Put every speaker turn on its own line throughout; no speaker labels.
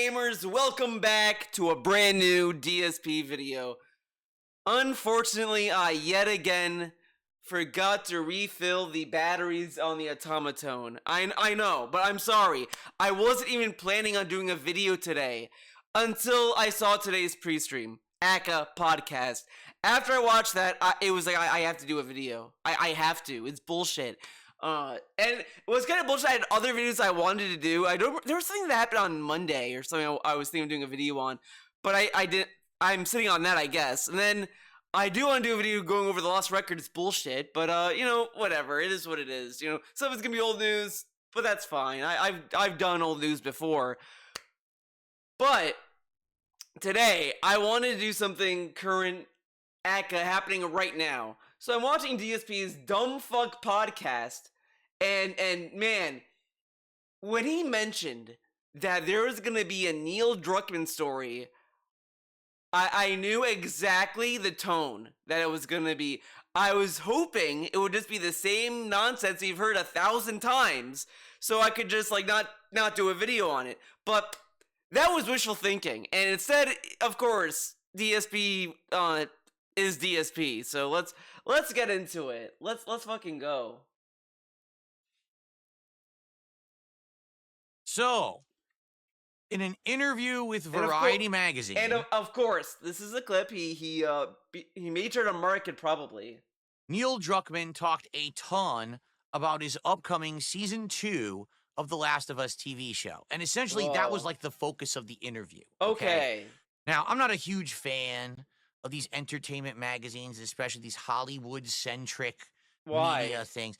gamers? Welcome back to a brand new DSP video. Unfortunately, I yet again forgot to refill the batteries on the automaton. I know, but I'm sorry. I wasn't even planning on doing a video today until I saw today's pre-stream, Aka Podcast. After I watched that, it was like, I have to do a video. I have to. It's bullshit. And it was kind of bullshit. I had other videos I wanted to do. There was something that happened on Monday or something I was thinking of doing a video on, but I didn't. I'm sitting on that, I guess. And then I do want to do a video going over the lost record. It's bullshit, but whatever. It is what it is. Some of it's gonna be old news, but that's fine. I've done old news before. But today I wanted to do something current, happening right now. So I'm watching DSP's Dumb Fuck podcast, and man, when he mentioned that there was gonna be a Neil Druckmann story, I knew exactly the tone that it was gonna be. I was hoping it would just be the same nonsense you've heard 1,000 times, so I could just not do a video on it. But that was wishful thinking, and instead, of course, DSP is DSP. So let's get into it. Let's fucking go.
So, in an interview with Variety magazine,
and of course, this is a clip. He made sure to mark it probably.
Neil Druckmann talked a ton about his upcoming season 2 of The Last of Us TV show, and essentially that was like the focus of the interview.
Okay.
Now, I'm not a huge fan of these entertainment magazines, especially these Hollywood-centric media things.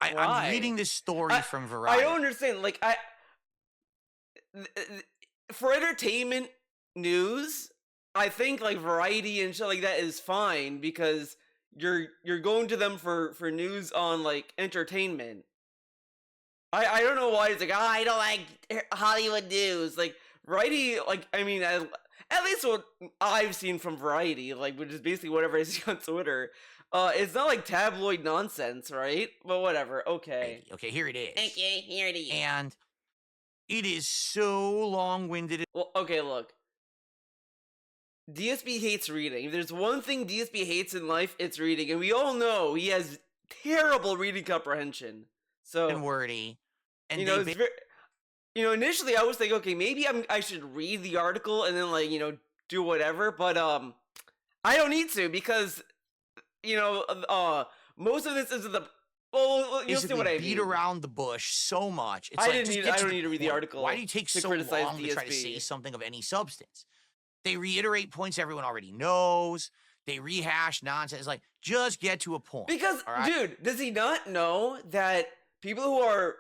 I'm reading this story from Variety.
I don't understand. For entertainment news, I think Variety and shit like that is fine because you're going to them for news on entertainment. I don't know why it's I don't like Hollywood news. Variety, at least what I've seen from Variety, which is basically whatever I see on Twitter, it's not tabloid nonsense, right? But whatever, okay.
Okay, here it is.
Okay, here it is.
And it is so long-winded.
Well, okay, look. DSP hates reading. If there's one thing DSP hates in life, it's reading. And we all know he has terrible reading comprehension. So,
and wordy. And
initially I was thinking, okay, maybe I should read the article and then do whatever, but I don't need to because most of this is you'll see what I mean.
Beat around the bush so much. It's
I don't need to read the article.
Why do you take so long to try to say something of any substance? They reiterate points everyone already knows. They rehash nonsense. Just get to a point.
Because, dude, does he not know that people who are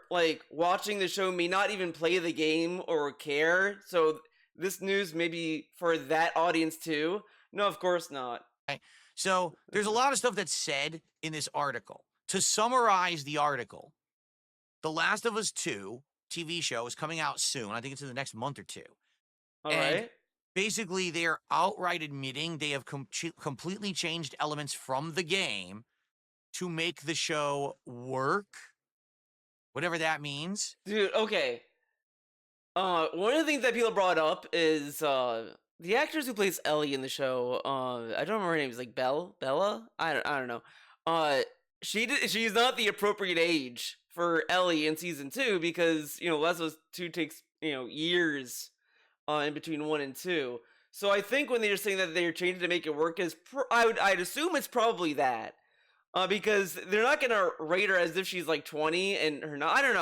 watching the show may not even play the game or care? So this news may be for that audience too? No, of course not.
Right. So there's a lot of stuff that's said in this article. To summarize the article, The Last of Us 2 TV show is coming out soon. I think it's in the next month or two.
All right.
Basically, they are outright admitting they have completely changed elements from the game to make the show work. Whatever that means.
Dude, okay. One of the things that people brought up is the actress who plays Ellie in the show. I don't remember her name. It's Bella? I don't know. She's not the appropriate age for Ellie in season 2 because, Last of Us 2 takes, years in between 1 and 2. So I think when they're saying that they're changing to make it work, I'd assume it's probably that. Because they're not gonna rate her as if she's 20 and her not. I don't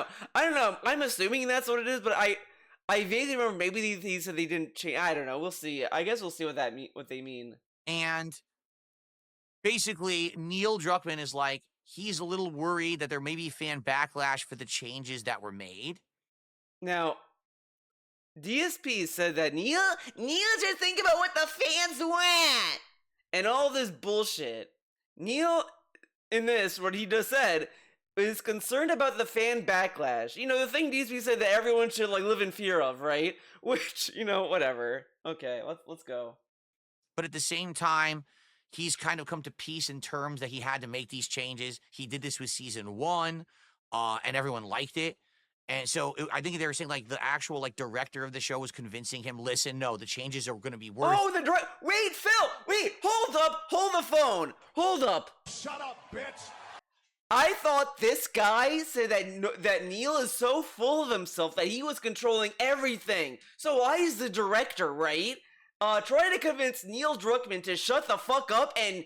know. I'm assuming that's what it is, but I vaguely remember maybe they said they didn't change. I don't know. We'll see. I guess we'll see what they mean.
And basically, Neil Druckmann is he's a little worried that there may be fan backlash for the changes that were made.
Now, DSP said that Neil just think about what the fans want and all this bullshit. Neil, in this, what he just said, is concerned about the fan backlash. The thing DSP said that everyone should live in fear of, right? Which, whatever. Okay, let's go.
But at the same time, he's kind of come to peace in terms that he had to make these changes. He did this with season 1, and everyone liked it. And so I think they were saying like the actual like director of the show was convincing him, listen, no, the changes are going to be worth.
Oh, wait, Phil, wait, hold up, hold the phone, hold up.
Shut up, bitch.
I thought this guy said that Neil is so full of himself that he was controlling everything. So why is the director, right? Trying to convince Neil Druckmann to shut the fuck up and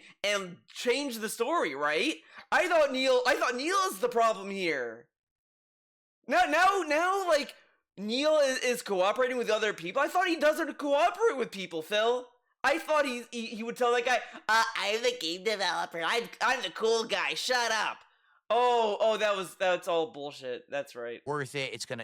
change the story, right? I thought Neil is the problem here. Now, like, Neil is cooperating with other people. I thought he doesn't cooperate with people, Phil. I thought he would tell that guy, I'm the game developer. I'm the cool guy. Shut up. Oh, that's all bullshit. That's right.
Worth it. It's gonna,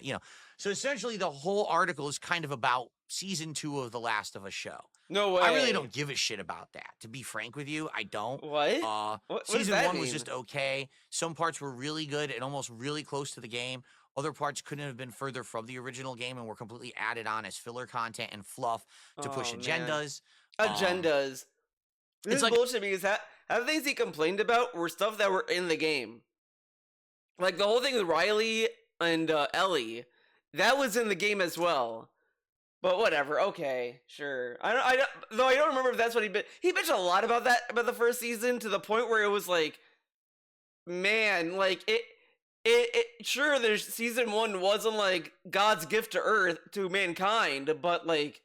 So essentially, the whole article is kind of about season 2 of The Last of Us show.
No way.
I really don't give a shit about that. To be frank with you, I don't.
What? What
Season
does that
1
mean?
was just okay. Some parts were really good and almost really close to the game. Other parts couldn't have been further from the original game and were completely added on as filler content and fluff to push agendas.
Agendas. This is
like,
bullshit because half the things he complained about were stuff that were in the game. Like the whole thing with Riley and Ellie, that was in the game as well. But whatever, okay, sure. I don't remember if that's what he bitched a lot about the first season to the point where it was like, man, like it sure, there's season 1 wasn't like God's gift to Earth to mankind, but like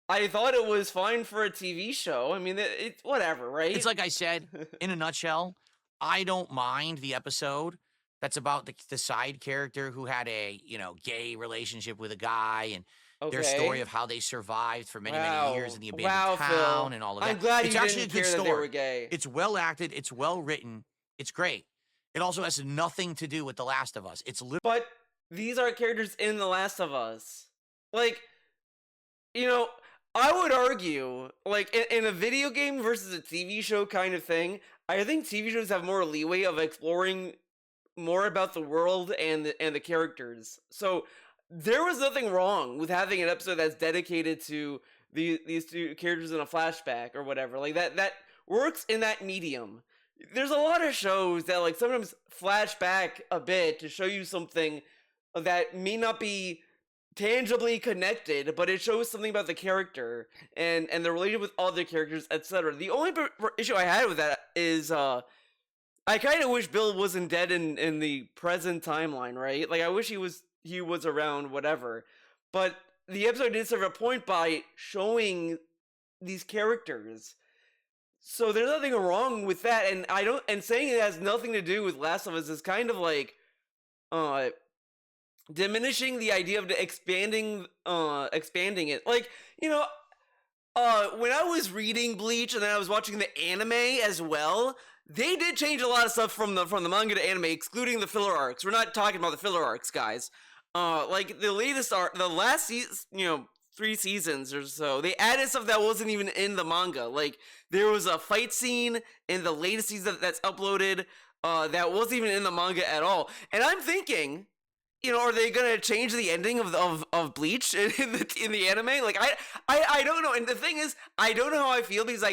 I thought it was fine for a TV show. I mean, it's whatever, right?
It's like I said, in a nutshell, I don't mind the episode that's about the side character who had a, gay relationship with a guy and their story of how they survived for many, many years in the abandoned town and all of that.
I'm glad
it's
you
actually
didn't
a good
care
story.
that they were gay.
It's well acted. It's well written. It's great. It also has nothing to do with The Last of Us.
But these are characters in The Last of Us. Like, I would argue, like, in a video game versus a TV show kind of thing, I think TV shows have more leeway of exploring more about the world and the characters. So there was nothing wrong with having an episode that's dedicated to these two characters in a flashback or whatever. Like that works in that medium. There's a lot of shows that like sometimes flash back a bit to show you something that may not be tangibly connected, but it shows something about the character and the relationship with other characters, etc. The only issue I had with that is I kind of wish Bill wasn't dead in the present timeline, right? Like I wish he was around, whatever. But the episode did serve a point by showing these characters. So there's nothing wrong with that, and saying it has nothing to do with Last of Us is kind of like diminishing the idea of expanding it. Like, when I was reading Bleach and then I was watching the anime as well, they did change a lot of stuff from the manga to anime, excluding the filler arcs. We're not talking about the filler arcs, guys. Like the latest arc, the last season, 3 seasons or so, they added stuff that wasn't even in the manga. Like there was a fight scene in the latest season that's uploaded that wasn't even in the manga at all. And I'm thinking, are they gonna change the ending of Bleach in the anime? Like I don't know. And the thing is, I don't know how I feel because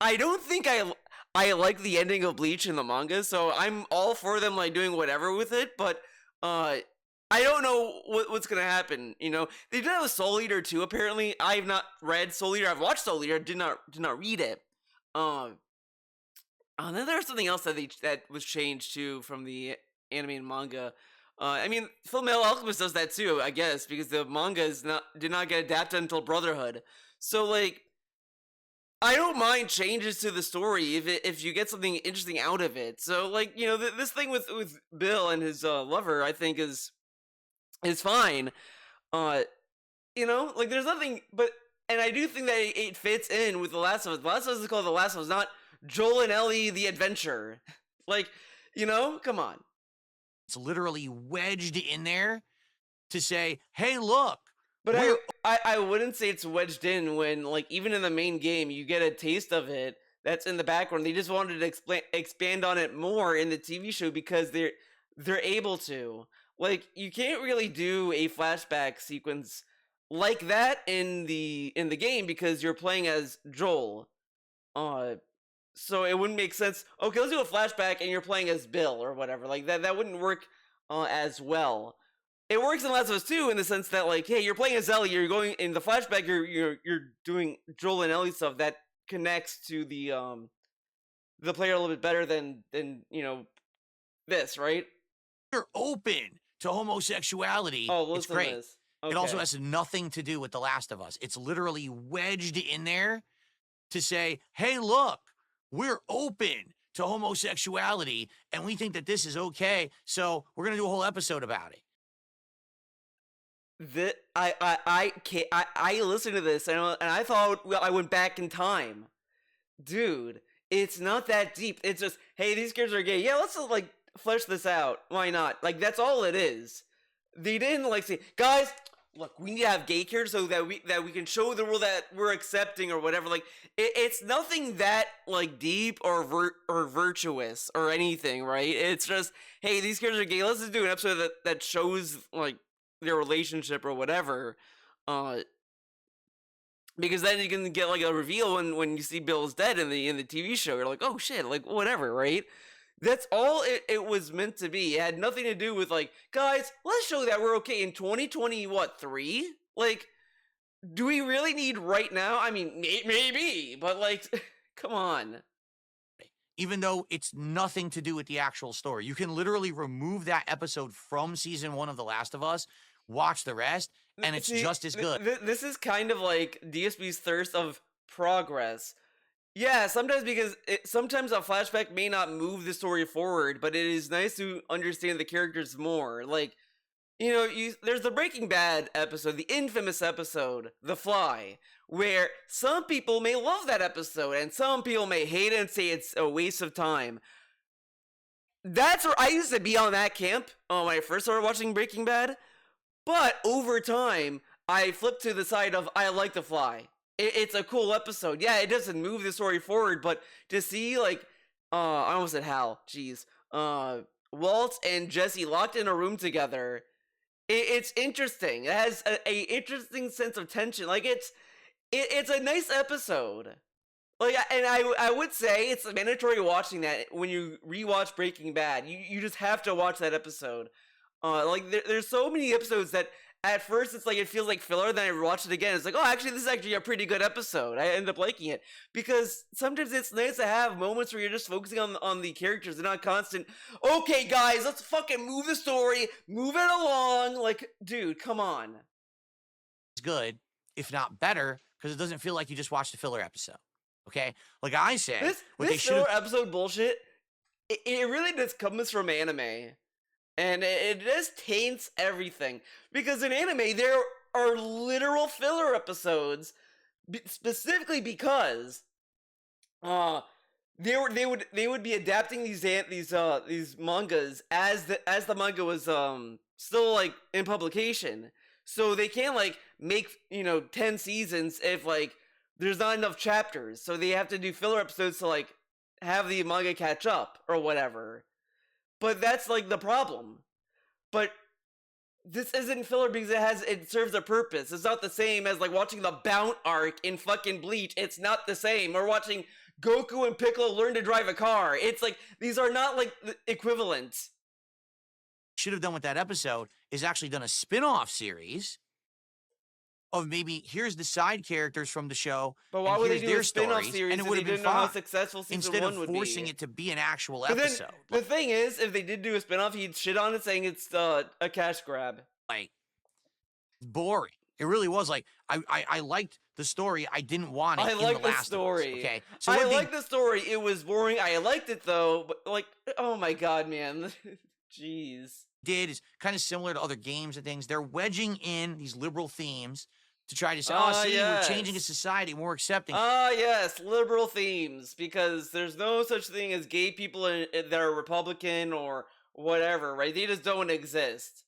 I don't think I like the ending of Bleach in the manga. So I'm all for them like doing whatever with it. But I don't know what's gonna happen. They did have a Soul Eater too. Apparently, I've not read Soul Eater. I've watched Soul Eater. Did not read it. And then there's something else that was changed too from the anime and manga. I mean, Fullmetal Alchemist does that too, I guess, because the manga did not get adapted until Brotherhood. So like, I don't mind changes to the story if you get something interesting out of it. So like, this thing with Bill and his lover, I think is fine. Like there's nothing, and I do think that it fits in with The Last of Us. The Last of Us is called The Last of Us, not Joel and Ellie the Adventure. Like, come on.
It's literally wedged in there to say, hey, look.
But I wouldn't say it's wedged in when, like, even in the main game, you get a taste of it that's in the background. They just wanted to expand on it more in the TV show because they're able to. Like, you can't really do a flashback sequence like that in the game because you're playing as Joel. So it wouldn't make sense. Okay, let's do a flashback and you're playing as Bill or whatever. Like that wouldn't work as well. It works in Last of Us 2 in the sense that, like, hey, you're playing as Ellie, you're going in the flashback, you're doing Joel and Ellie stuff that connects to the player a little bit better than this, right?
You're open to homosexuality.
Oh,
It's
listen to
great.
this.
It also
Okay.
has nothing to do with The Last of Us. It's literally wedged in there to say, hey, look, we're open to homosexuality and we think that this is okay. So we're going to do a whole episode about it.
I listened to this and I thought I went back in time, dude. It's not that deep. It's just, hey, these kids are gay. Yeah, let's just, like, flesh this out. Why not? Like, that's all it is. They didn't, like, say, guys, look, we need to have gay characters so that we can show the world that we're accepting or whatever. Like, it's nothing that, like, deep or virtuous or anything, right? It's just, hey, these characters are gay. Let's just do an episode that shows, like, their relationship or whatever. Because then you can get, like, a reveal when you see Bill's dead in the TV show. You're like, oh shit, like, whatever, right? That's all it was meant to be. It had nothing to do with, like, guys, let's show that we're okay in 2020, what, 3? Like, do we really need right now? I mean, maybe, but, like, come on.
Even though it's nothing to do with the actual story. You can literally remove that episode from season 1 of The Last of Us, watch the rest, and it's just as good.
This is kind of like DSP's thirst of progress. Yeah, sometimes sometimes a flashback may not move the story forward, but it is nice to understand the characters more. Like, there's the Breaking Bad episode, the infamous episode, The Fly, where some people may love that episode and some people may hate it and say it's a waste of time. That's where I used to be on that camp when I first started watching Breaking Bad. But over time, I flipped to the side of I like The Fly. It's a cool episode. Yeah, it doesn't move the story forward, but to see, like, I almost said Hal. Jeez. Walt and Jesse locked in a room together. It's interesting. It has a interesting sense of tension. Like, it's a nice episode. Like, and I would say it's mandatory watching that when you rewatch Breaking Bad. You just have to watch that episode. Like, there's so many episodes that at first it's like it feels like filler, then I watch it again, it's like, oh, actually this is actually a pretty good episode. I end up liking it because sometimes it's nice to have moments where you're just focusing on the characters and not constant, okay guys, let's fucking move the story, move it along. Like, dude, come on.
It's good, if not better, because it doesn't feel like you just watched a filler episode. Okay, like I said,
this filler episode bullshit, it really just comes from anime. And it just taints everything. Because in anime, there are literal filler episodes, specifically because they would be adapting these mangas as the manga was still, like, in publication. So they can't, like, make 10 seasons if, like, there's not enough chapters. So they have to do filler episodes to, like, have the manga catch up or whatever. But that's, like, the problem. But this isn't filler because it serves a purpose. It's not the same as, like, watching the Bount arc in fucking Bleach. It's not the same. Or watching Goku and Piccolo learn to drive a car. It's like, these are not, like, equivalent.
Should have done with that episode is actually done a spin-off series of maybe here's the side characters from the show.
But why would they do a spin-off series
and it
would have been how successful season
instead
1 would be?
Instead of forcing it to be an actual
but
episode.
Then, the thing is, if they did do a spin-off, he'd shit on it saying it's a cash grab.
Like, boring. It really was. Like, I liked the story. I didn't want it. I liked the story. Okay,
so I liked the story. It was boring. I liked it though. But, like, oh my god, man, jeez.
Did is kind of similar to other games and things. They're wedging in these liberal themes to try to say, oh, see, yes, we're changing a society, more accepting.
Yes, liberal themes, because there's no such thing as gay people that are Republican or whatever, right? They just don't exist.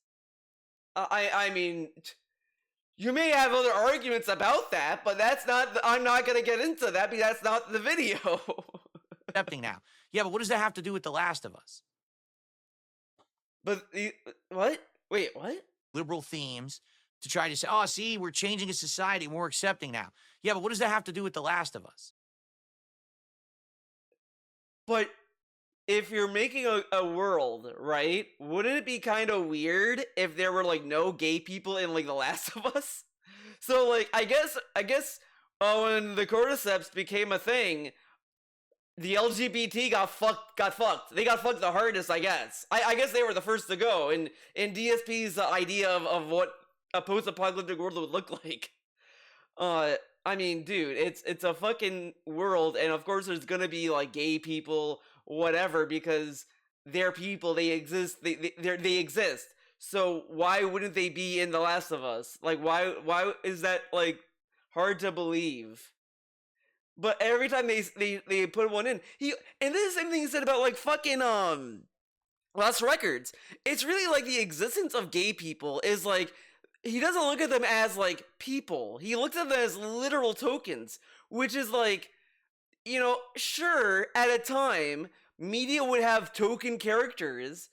I mean, you may have other arguments about that, but that's not, I'm not going to get into that because that's not the video.
Accepting now. Yeah, but what does that have to do with The Last of Us?
But, what? Wait, what?
Liberal themes to try to say, oh, see, we're changing a society, more accepting now. Yeah, but what does that have to do with The Last of Us?
But if you're making a world, right? Wouldn't it be kind of weird if there were like no gay people in like The Last of Us? So like I guess when the cordyceps became a thing, the LGBT got fucked. They got fucked the hardest, I guess. I guess they were the first to go in DSP's idea of what a post-apocalyptic world would look like. I mean, dude, it's a fucking world, and of course there's gonna be like gay people, whatever, because they're people. They exist. They exist. So why wouldn't they be in The Last of Us? Like, why is that like hard to believe? But every time they put one in, and this is the same thing he said about like fucking Lost Records. It's really like the existence of gay people is like he doesn't look at them as like people. He looks at them as literal tokens, which is like, you know, sure, at a time media would have token characters,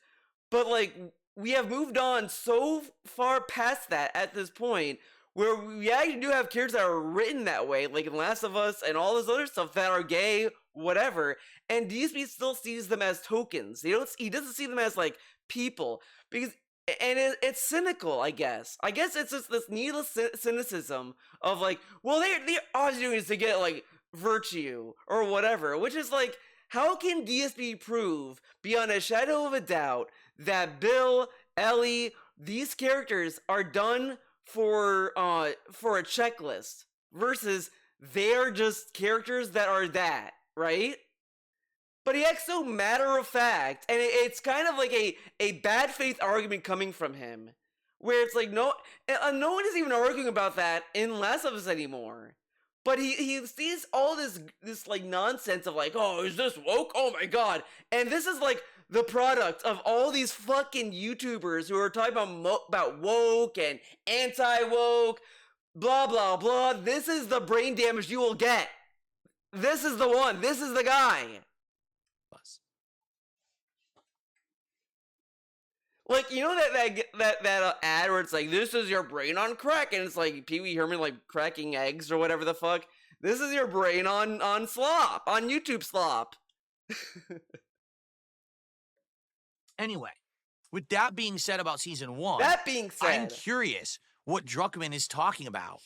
but like we have moved on so far past that at this point where we actually do have characters that are written that way, like in Last of Us and all this other stuff that are gay, whatever. And DSP still sees them as tokens. He doesn't see them as like people because, and it's cynical, I guess. I guess it's just this needless cynicism of like, well, they're always doing this to get like virtue or whatever, which is like, how can DSP prove beyond a shadow of a doubt that Bill, Ellie, these characters are done for a checklist versus they're just characters that are that, right? But he acts so matter of fact, and it's kind of like a bad faith argument coming from him, where it's like no one is even arguing about that in Last of Us anymore. But he sees all this like nonsense of like, oh, is this woke? Oh my god! And this is like the product of all these fucking YouTubers who are talking about woke and anti-woke, blah blah blah. This is the brain damage you will get. This is the one. This is the guy. Like, you know that ad where it's like, this is your brain on crack, and it's like Pee Wee Herman like cracking eggs or whatever the fuck. This is your brain on slop, on YouTube slop.
Anyway, with that being said about season 1,
that being said,
I'm curious what Druckmann is talking about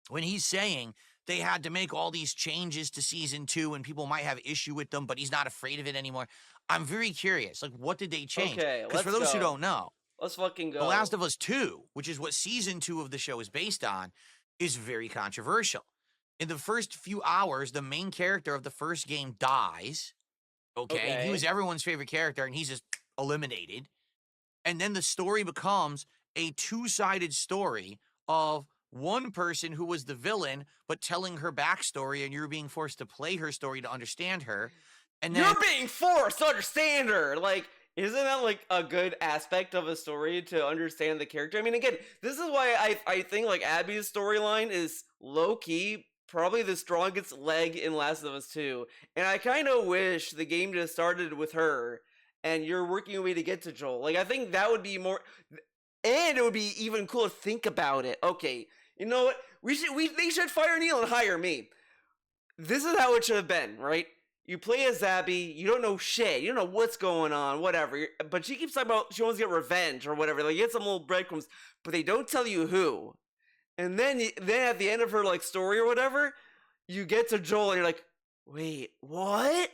when he's saying they had to make all these changes to season 2 and people might have issue with them, but he's not afraid of it anymore. I'm very curious. Like, what did they change?
Okay,
because for those who don't know,
let's fucking go.
The Last of Us 2, which is what season 2 of the show is based on, is very controversial. In the first few hours, the main character of the first game dies. Okay. He was everyone's favorite character, and he's just eliminated. And then the story becomes a two-sided story of one person who was the villain, but telling her backstory, and you're being forced to play her story to understand her. And then,
you're being forced to understand her. Like, isn't that like a good aspect of a story to understand the character? I mean, again, this is why I think like Abby's storyline is low-key probably the strongest leg in Last of Us 2. And I kind of wish the game just started with her and you're working your way to get to Joel. Like, I think that would be more, and it would be even cool to think about it. Okay, you know what? They should fire Neil and hire me. This is how it should have been, right? You play as Abby, you don't know shit, you don't know what's going on, whatever. But she keeps talking about she wants to get revenge or whatever. Like, you get some little breadcrumbs, but they don't tell you who. And then at the end of her like story or whatever, you get to Joel and you're like, wait, what?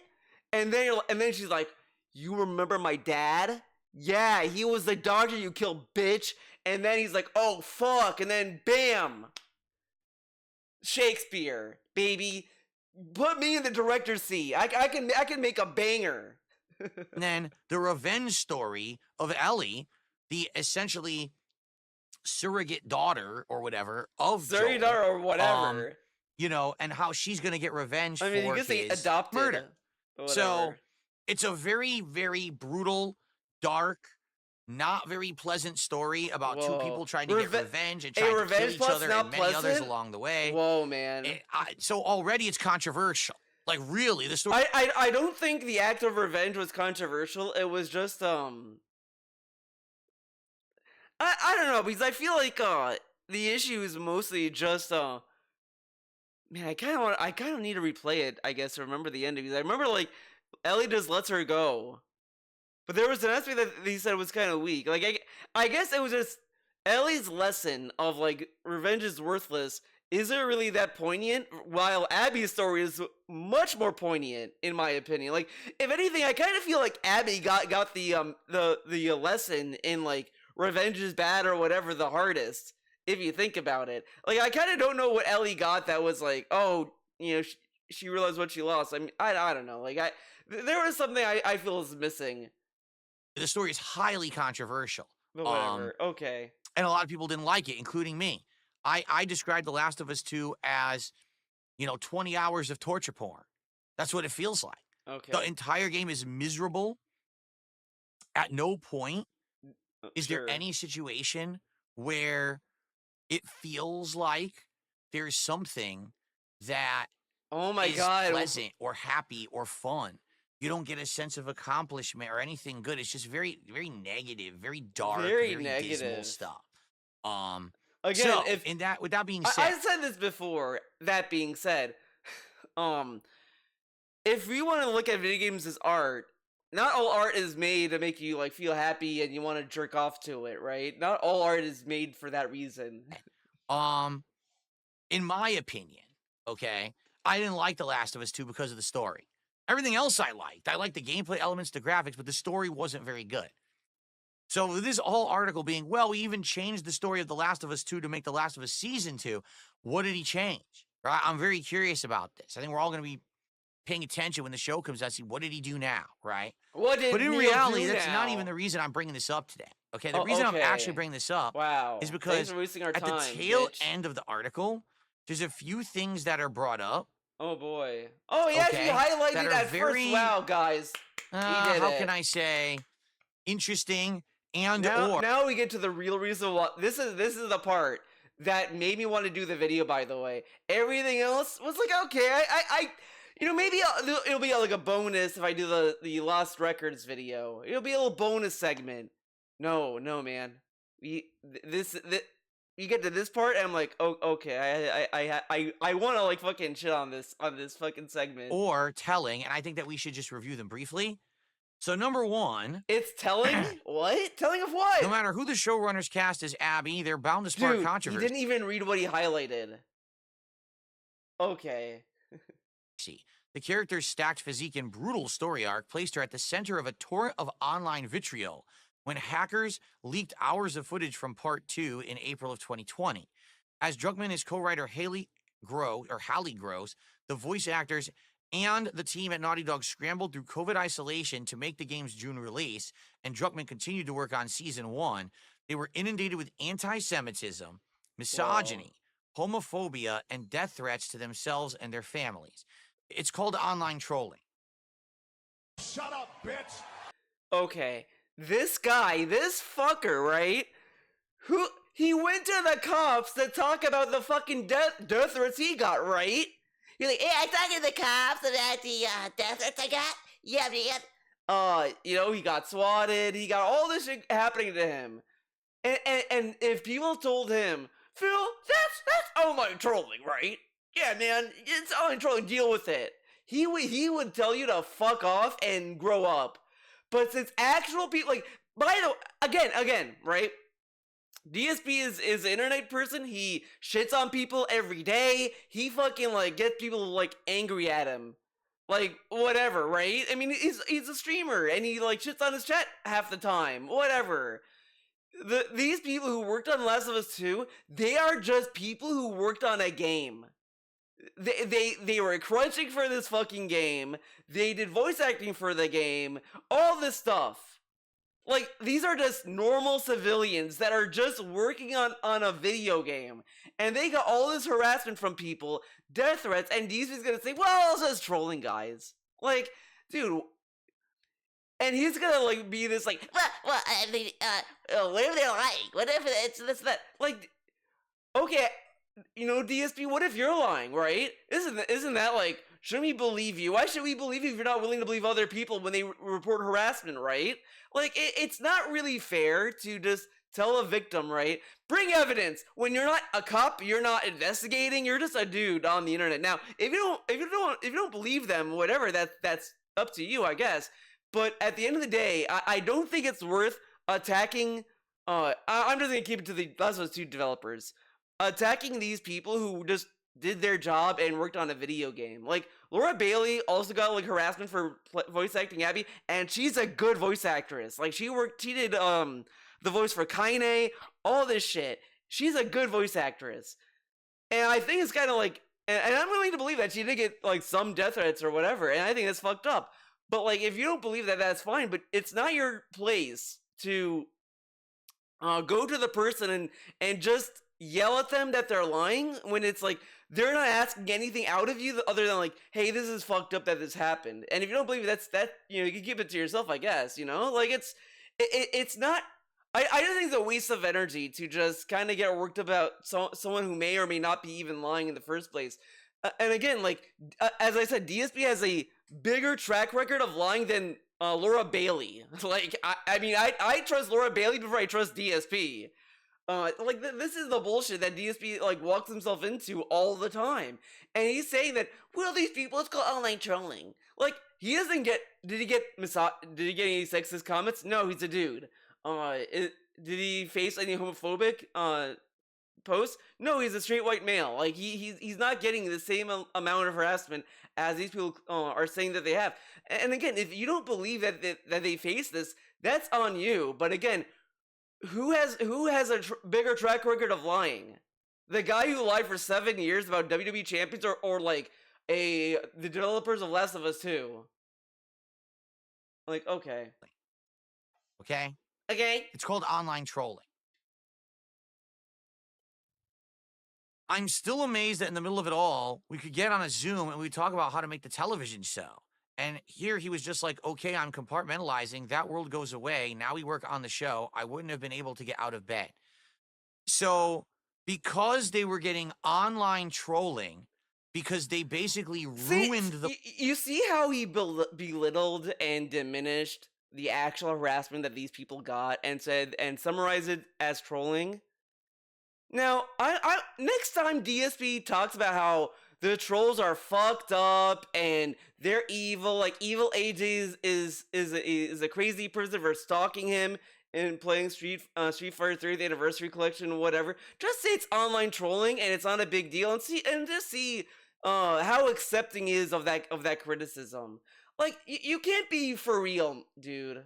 And then she's like, you remember my dad? Yeah, he was the doctor you killed, bitch. And then he's like, oh fuck, and then bam, Shakespeare, baby. Put me in the director's seat. I can make a banger.
And then the revenge story of Ellie, the essentially surrogate daughter or whatever of
surrogate
Joel,
daughter or whatever,
you know, and how she's gonna get revenge for
you can say
his
adopted
murder. So it's a very, very brutal, dark, not very pleasant story about two people trying to get revenge and trying to kill each other and many others along the way.
Whoa, man.
So already it's controversial. Like, really, the story...
I don't think the act of revenge was controversial. It was just, I don't know, because I feel like, the issue is mostly just, man, I kind of need to replay it, I guess, to remember the ending. Because I remember, like, Ellie just lets her go. But there was an aspect that he said was kind of weak. Like, I guess it was just Ellie's lesson of, like, revenge is worthless isn't really that poignant, while Abby's story is much more poignant, in my opinion. Like, if anything, I kind of feel like Abby got the lesson in, like, revenge is bad or whatever the hardest, if you think about it. Like, I kind of don't know what Ellie got that was like, oh, you know, she realized what she lost. I mean, I don't know. Like, there was something I feel is missing.
The story is highly controversial.
But whatever. Okay.
And a lot of people didn't like it, including me. I described The Last of Us 2 as, 20 hours of torture porn. That's what it feels like.
Okay.
The entire game is miserable. At no point is there any situation where it feels like there's something that is pleasant or happy or fun. You don't get a sense of accomplishment or anything good. It's just very, very negative, very dark, very dismal stuff.
Again,
so, with that being said,
I said this before. That being said, if we want to look at video games as art, not all art is made to make you, like, feel happy and you want to jerk off to it, right? Not all art is made for that reason.
In my opinion, okay, I didn't like The Last of Us 2 because of the story. Everything else I liked. I liked the gameplay elements, the graphics, but the story wasn't very good. So this whole article being, well, we even changed the story of The Last of Us 2 to make The Last of Us Season 2. What did he change? Right? I'm very curious about this. I think we're all going to be paying attention when the show comes out. See, what did he do now, right?
But in
reality, that's not even the reason I'm bringing this up today. Okay, the reason I'm actually bringing this up is because at the tail end of the article, there's a few things that are brought up.
Oh, boy. Oh, yeah, she highlighted at first. Wow, guys.
How can I say? Interesting and
now we get to the real reason why. This is the part that made me want to do the video, by the way. Everything else was like, okay, maybe it'll be like a bonus if I do the Lost Records video. It'll be a little bonus segment. No, man. You get to this part, and I'm like, oh, okay, I want to, like, fucking shit on this fucking segment.
Or telling, and I think that we should just review them briefly. So number one,
it's telling. What? Telling of what?
No matter who the showrunners cast as Abby, they're bound to spark controversy.
You didn't even read what he highlighted. Okay.
See, the character's stacked physique and brutal story arc placed her at the center of a torrent of online vitriol when hackers leaked hours of footage from Part 2 in April of 2020. As Druckmann and his co-writer Hallie Gross, the voice actors and the team at Naughty Dog scrambled through COVID isolation to make the game's June release, and Druckmann continued to work on Season 1. They were inundated with anti-Semitism, misogyny, homophobia, and death threats to themselves and their families. It's called online trolling.
Shut up, bitch!
Okay, this guy, this fucker, right? He went to the cops to talk about the fucking death threats he got, right? You're like, hey, I talked to the cops about the death threats I got. Yeah, man. He got swatted. He got all this shit happening to him. And if people told him, Phil, that's online trolling, right? Yeah, man, it's online trolling. Deal with it. He would tell you to fuck off and grow up. But since actual people, like, by the again, right? DSP is an internet person. He shits on people every day. He fucking, like, gets people, like, angry at him. Like, whatever, right? I mean, he's a streamer, and he, like, shits on his chat half the time. Whatever. These people who worked on Last of Us 2, they are just people who worked on a game. They were crunching for this fucking game. They did voice acting for the game. All this stuff. Like, these are just normal civilians that are just working on a video game. And they got all this harassment from people, death threats, and DSP's gonna say, well, it's just trolling, guys. Like, dude. And he's gonna, like, be this, like, well, I mean, whatever they like, what if it's this, that. Like, okay, DSP, what if you're lying, right? Isn't that, like, shouldn't we believe you? Why should we believe you if you're not willing to believe other people when they report harassment, right? Like, it's not really fair to just tell a victim, right? Bring evidence. When you're not a cop, you're not investigating. You're just a dude on the internet. Now, if you don't believe them, whatever, that's up to you, I guess. But at the end of the day, I don't think it's worth attacking. I'm just gonna keep it to the Last of Us 2 developers. Attacking these people who just did their job and worked on a video game. Like, Laura Bailey also got like harassment for voice acting Abby, and she's a good voice actress. Like, she did the voice for Kaine, all this shit. She's a good voice actress. And I think it's kind of like, and I'm willing to believe that she did get like some death threats or whatever, and I think that's fucked up. But like, if you don't believe that, that's fine. But it's not your place to go to the person and just yell at them that they're lying when it's like they're not asking anything out of you other than like, hey, this is fucked up that this happened. And if you don't believe that, you can keep it to yourself, I guess. Like it's not. I just think it's a waste of energy to just kind of get worked about someone who may or may not be even lying in the first place. And again, like as I said, DSP has a bigger track record of lying than Laura Bailey. Like I trust Laura Bailey before I trust DSP. This is the bullshit that DSP like walks himself into all the time, and he's saying that these people, it's called online trolling. Like, he doesn't get. Did he get any sexist comments? No, he's a dude. Did he face any homophobic posts? No, he's a straight white male. Like, he's not getting the same amount of harassment as these people are saying that they have. And again, if you don't believe that they face this, that's on you. But again, who has a bigger track record of lying? The guy who lied for 7 years about WWE champions, or like the developers of Last of Us 2? Like, okay.
Okay?
Okay.
It's called online trolling. I'm still amazed that in the middle of it all, we could get on a Zoom and we talk about how to make the television show. And here he was just like, okay, I'm compartmentalizing. That world goes away. Now we work on the show. I wouldn't have been able to get out of bed. So because they were getting online trolling, because they basically ruined
You see how he belittled and diminished the actual harassment that these people got and summarized it as trolling? Now, I next time DSP talks about how the trolls are fucked up and they're evil, like evil AJ is a crazy person for stalking him and playing Street Fighter 30th Anniversary Collection, whatever. Just say it's online trolling and it's not a big deal, and just see how accepting he is of that criticism. Like, you can't be for real, dude.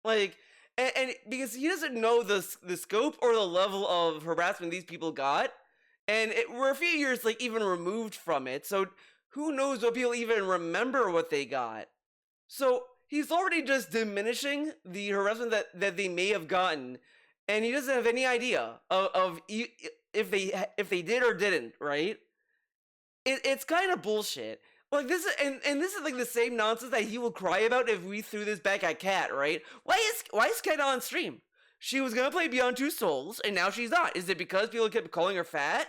Like, and because he doesn't know the scope or the level of harassment these people got, and we're a few years like even removed from it, so who knows what people even remember what they got. So he's already just diminishing the harassment that they may have gotten, and he doesn't have any idea of if they did or didn't, right? It's kind of bullshit. Like, this is and this is like the same nonsense that he would cry about if we threw this back at Kat, right? Why is Kat on stream? She was gonna play Beyond Two Souls, and now she's not. Is it because people kept calling her fat?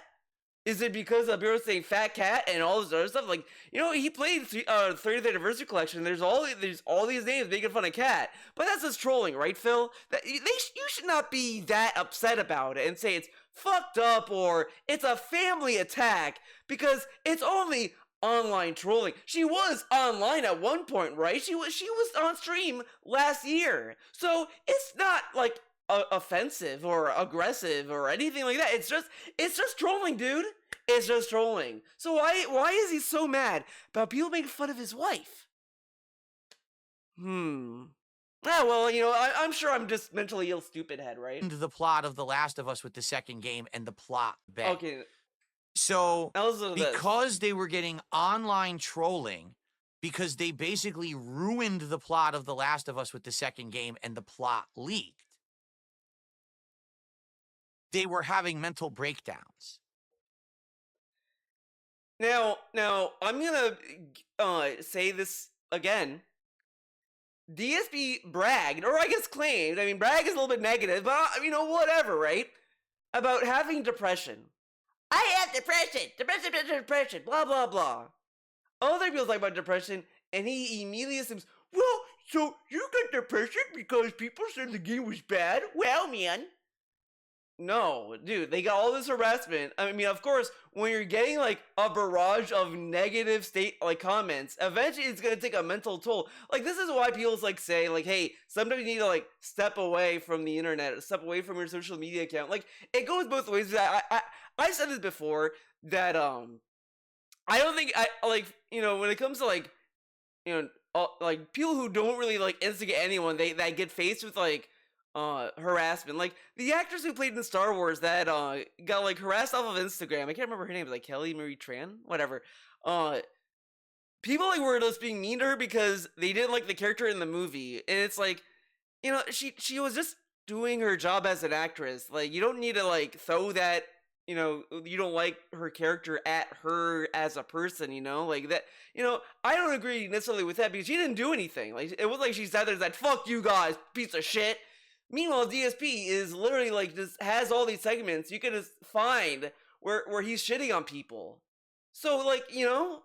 Is it because people were saying fat cat and all this other stuff? Like, he played 30th Anniversary Collection. There's all these names making fun of Kat, but that's just trolling, right, Phil? You should not be that upset about it and say it's fucked up or it's a family attack because it's only online trolling. She was online at one point, right? She was on stream last year, so it's not like offensive or aggressive or anything like that. It's just trolling, dude. It's just trolling. So why is he so mad about people making fun of his wife? Well, I'm sure I'm just mentally ill, stupid head, right?
The plot of The Last of Us with the second game and the plot back.
Okay.
So because they were getting online trolling, because they basically ruined the plot of The Last of Us with the second game and the plot leaked, they were having mental breakdowns.
Now I'm gonna say this again. DSP bragged, or I guess claimed, I mean, brag is a little bit negative, but, whatever, right? About having depression. I have depression, blah, blah, blah. Other people talk about depression, and he immediately assumes, well, so you got depression because people said the game was bad? Well, man, No, dude, they got all this harassment. I mean, of course, when you're getting like a barrage of negative comments, eventually it's gonna take a mental toll. Like, this is why people like say, like, hey, sometimes you need to like step away from the internet, step away from your social media account. Like, it goes both ways. I said this before that I don't think I like, when it comes to like, like people who don't really like instigate anyone, they get faced with like harassment. Like the actress who played in Star Wars that got like harassed off of Instagram. I can't remember her name, like Kelly Marie Tran, whatever. People like were just being mean to her because they didn't like the character in the movie, and it's like, she was just doing her job as an actress. Like, you don't need to like throw that, you don't like her character at her as a person, like that. I don't agree necessarily with that because she didn't do anything. Like, it was like she sat there and said, "Fuck you guys, piece of shit." Meanwhile, DSP is literally like just has all these segments you can just find where he's shitting on people. So like,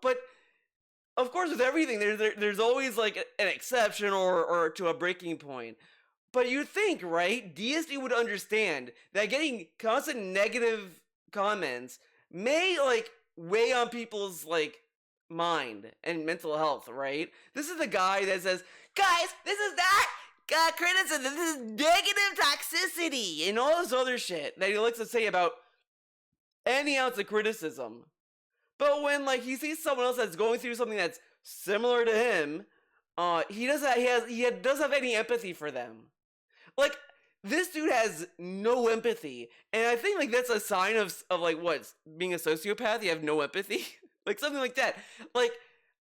but of course with everything there's always like an exception or to a breaking point. But you'd think, right? DSP would understand that getting constant negative comments may like weigh on people's like mind and mental health, right? This is the guy that says, "Guys, this is not criticism, this is negative toxicity," and all this other shit that he likes to say about any ounce of criticism. But when like he sees someone else that's going through something that's similar to him, he doesn't have any empathy for them. Like, this dude has no empathy, and I think like that's a sign of like what, being a sociopath. You have no empathy, like something like that. Like,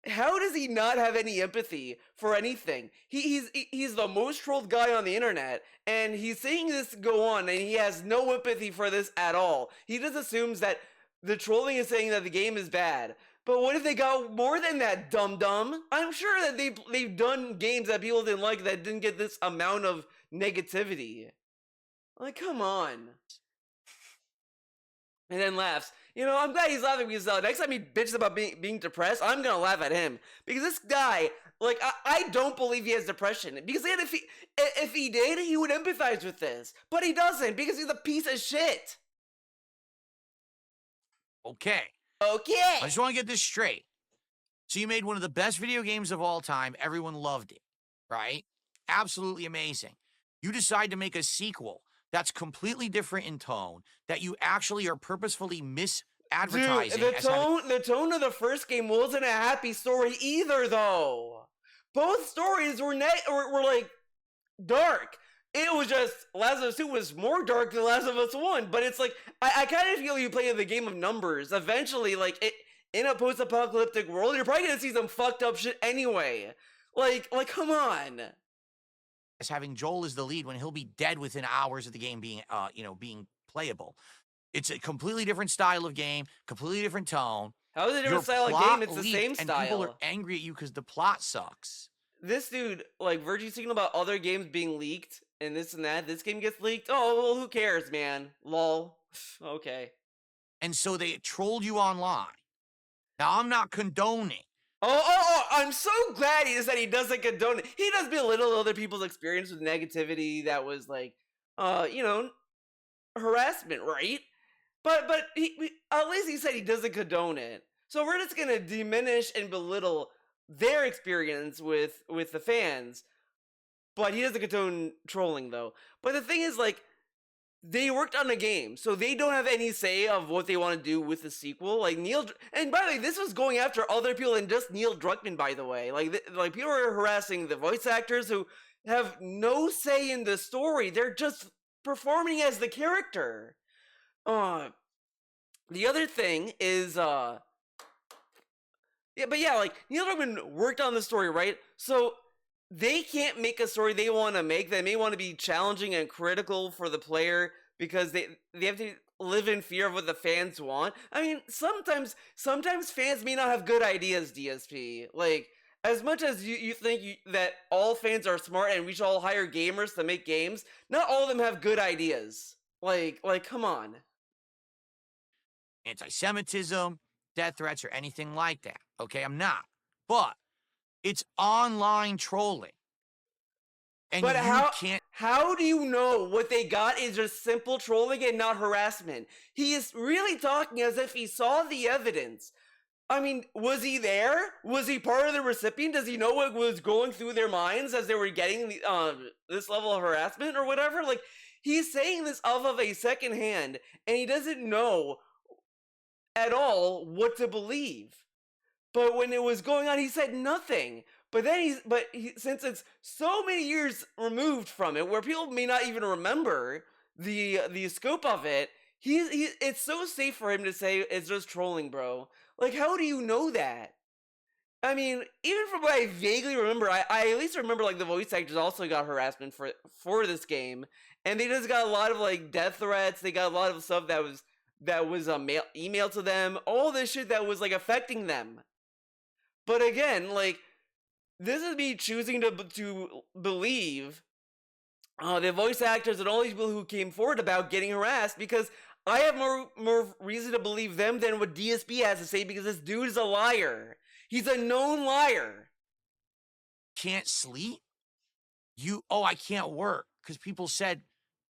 how does he not have any empathy for anything? He's the most trolled guy on the internet, and he's seeing this go on, and he has no empathy for this at all. He just assumes that the trolling is saying that the game is bad. But what if they got more than that, dum-dum? I'm sure that they've done games that people didn't like that didn't get this amount of negativity. Like, come on. And then laughs. I'm glad he's laughing because next time he bitches about being depressed, I'm gonna laugh at him. Because this guy, like, I don't believe he has depression. Because then if he did, he would empathize with this. But he doesn't, because he's a piece of shit.
Okay.
I
just want to get this straight. So you made one of the best video games of all time. Everyone loved it, right? Absolutely amazing. You decide to make a sequel that's completely different in tone, that you actually are purposefully misadvertising.
Dude, the tone of the first game wasn't a happy story either, though. Both stories were like dark. It was just Last of Us 2 was more dark than Last of Us 1, but it's like I kind of feel you play the game of numbers. Eventually, like in a post-apocalyptic world, you're probably gonna see some fucked up shit anyway. Like come on.
As having Joel as the lead when he'll be dead within hours of the game being being playable. It's a completely different style of game, completely different tone.
How is it a different style of game? It's the same style.
And people are angry at you because the plot sucks.
This dude, like, Virgie's thinking about other games being leaked and this and that. This game gets leaked. Oh, well, who cares, man? Lol. Okay.
And so they trolled you online. Now, I'm not condoning.
Oh, I'm so glad he said he doesn't condone it. He does belittle other people's experience with negativity that was, like, harassment, right? But he at least he said he doesn't condone it. So we're just gonna diminish and belittle their experience with the fans, but he doesn't condone trolling though. But the thing is, like, they worked on a game, so they don't have any say of what they want to do with the sequel. Like and by the way, this was going after other people than just Neil Druckmann. By the way, like people are harassing the voice actors who have no say in the story. They're just performing as the character. The other thing is like Neil Druckmann worked on the story, right? So they can't make a story they want to make that may want to be challenging and critical for the player because they have to live in fear of what the fans want. I mean, sometimes fans may not have good ideas, DSP. Like, as much as you think that all fans are smart and we should all hire gamers to make games, not all of them have good ideas. Like come on.
Anti-Semitism, death threats, or anything like that. Okay, I'm not. But it's online trolling. And
But
you can't.
how do you know what they got is just simple trolling and not harassment? He is really talking as if he saw the evidence. I mean, was he there? Was he part of the recipient? Does he know what was going through their minds as they were getting this level of harassment or whatever? Like, he's saying this off of a second hand, and he doesn't know at all what to believe. But when it was going on, he said nothing. But then since it's so many years removed from it, where people may not even remember the scope of it, it's so safe for him to say it's just trolling, bro. Like, how do you know that? I mean, even from what I vaguely remember, I at least remember like the voice actors also got harassment for this game, and they just got a lot of like death threats. They got a lot of stuff that was emailed to them, all this shit that was like affecting them. But again, like, this is me choosing to believe the voice actors and all these people who came forward about getting harassed, because I have more reason to believe them than what DSP has to say, because this dude is a liar. He's a known liar.
Can't sleep? I can't work because people said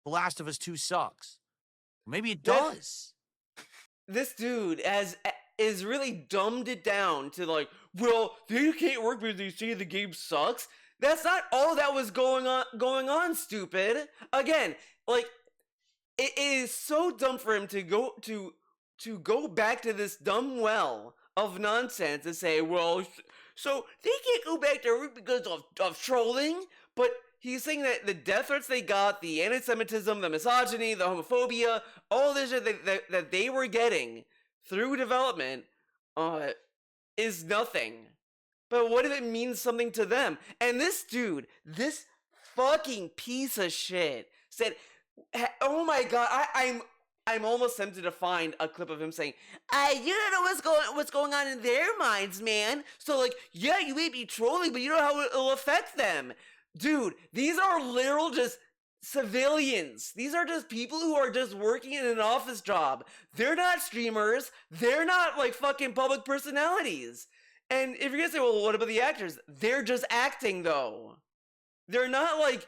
The Last of Us 2 sucks. Maybe it does.
This dude is really dumbed it down to like, well, they can't work because they say the game sucks. That's not all that was going on, stupid. Again, like, it is so dumb for him to go back to this dumb well of nonsense and say, well, so they can't go back to work because of trolling. But he's saying that the death threats they got, the anti-Semitism, the misogyny, the homophobia, all this shit that they were getting through development is nothing. But what if it means something to them? And this dude, this fucking piece of shit, said, oh my god, I'm almost tempted to find a clip of him saying, you don't know what's going on in their minds, man. So like, yeah, you may be trolling, but you know how it'll affect them. Dude, these are literal just civilians. These are just people who are just working in an office job. They're not streamers. They're not like fucking public personalities. And if you're gonna say, well, what about the actors? They're just acting though. They're not like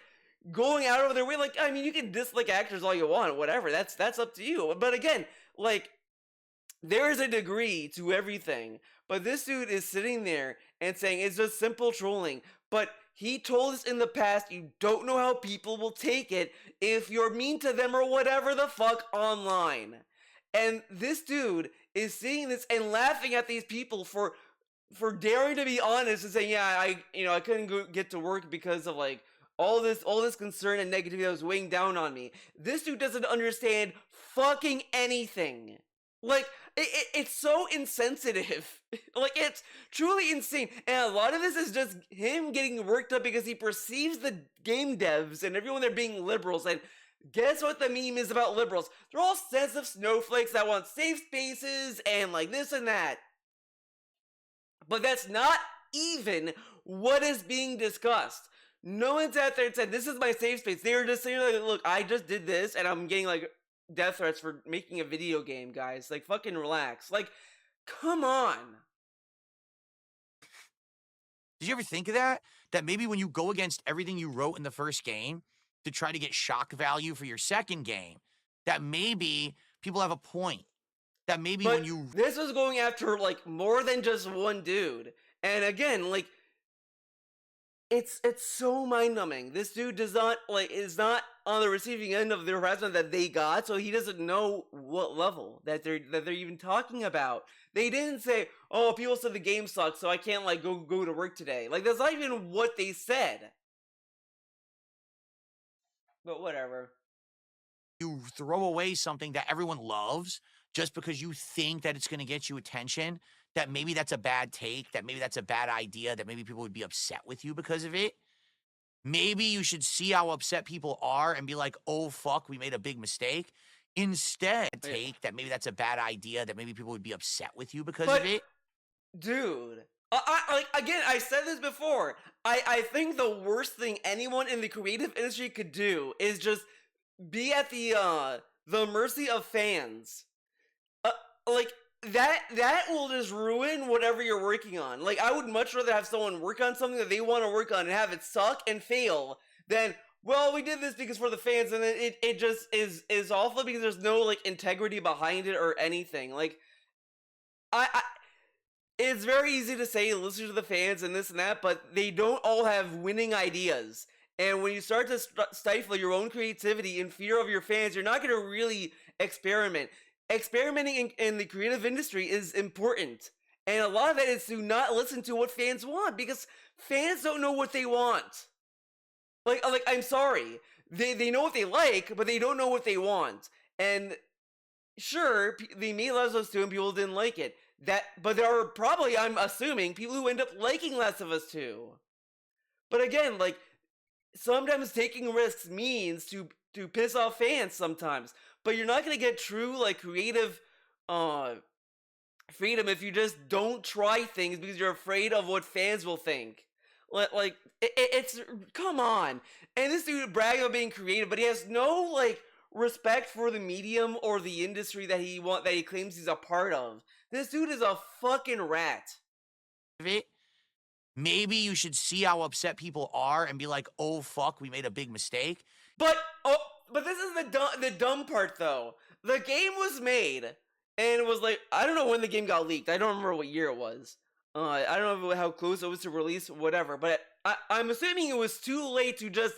going out of their way. Like, I mean, you can dislike actors all you want, whatever. That's up to you. But again, like, there is a degree to everything. But this dude is sitting there and saying it's just simple trolling. But he told us in the past, you don't know how people will take it if you're mean to them or whatever the fuck online. And this dude is seeing this and laughing at these people for daring to be honest and saying, yeah, I couldn't get to work because of like all this concern and negativity that was weighing down on me. This dude doesn't understand fucking anything. Like, it's so insensitive. Like, it's truly insane. And a lot of this is just him getting worked up because he perceives the game devs and everyone there being liberals. And guess what the meme is about liberals? They're all sensitive snowflakes that want safe spaces and like this and that. But that's not even what is being discussed. No one's out there and said, this is my safe space. They were just saying, like, look, I just did this and I'm getting like death threats for making a video game, guys. Like, fucking relax. Like, come on.
Did you ever think of that? That maybe when you go against everything you wrote in the first game to try to get shock value for your second game, that maybe people have a point. That maybe
but
when you...
This was going after, like, more than just one dude. And again, like, it's so mind-numbing. This dude is not on the receiving end of the harassment that they got, so he doesn't know what level that they're even talking about. They didn't say, oh, people said the game sucks, so I can't, like, go to work today. Like, that's not even what they said. But whatever.
You throw away something that everyone loves just because you think that it's going to get you attention, that maybe that's a bad take, that maybe that's a bad idea, that maybe people would be upset with you because of it. Maybe you should see how upset people are and be like, oh, fuck, we made a big mistake. Instead, take that maybe that's a bad idea, that maybe people would be upset with you because of it.
Dude, I said this before. I think the worst thing anyone in the creative industry could do is just be at the mercy of fans. Like, that will just ruin whatever you're working on. Like, I would much rather have someone work on something that they want to work on and have it suck and fail than, well, we did this because for the fans, and then it just is awful because there's no like integrity behind it or anything. Like, I it's very easy to say listen to the fans and this and that, but they don't all have winning ideas. And when you start to stifle your own creativity in fear of your fans, you're not going to really experiment. Experimenting in the creative industry is important. And a lot of that is to not listen to what fans want, because fans don't know what they want. Like I'm sorry. They know what they like, but they don't know what they want. And sure, they made Last of Us 2 and people didn't like it. But there are probably, I'm assuming, people who end up liking Last of Us 2. But again, like, sometimes taking risks means to piss off fans sometimes. But you're not going to get true, like, creative freedom if you just don't try things because you're afraid of what fans will think. Like, it's, come on. And this dude bragging about being creative, but he has no, like, respect for the medium or the industry that he claims he's a part of. This dude is a fucking rat.
Maybe you should see how upset people are and be like, "Oh fuck, we made a big mistake."
But this is the dumb part though. The game was made, and it was like, I don't know when the game got leaked. I don't remember what year it was. I don't know how close it was to release, whatever. But I'm assuming it was too late to just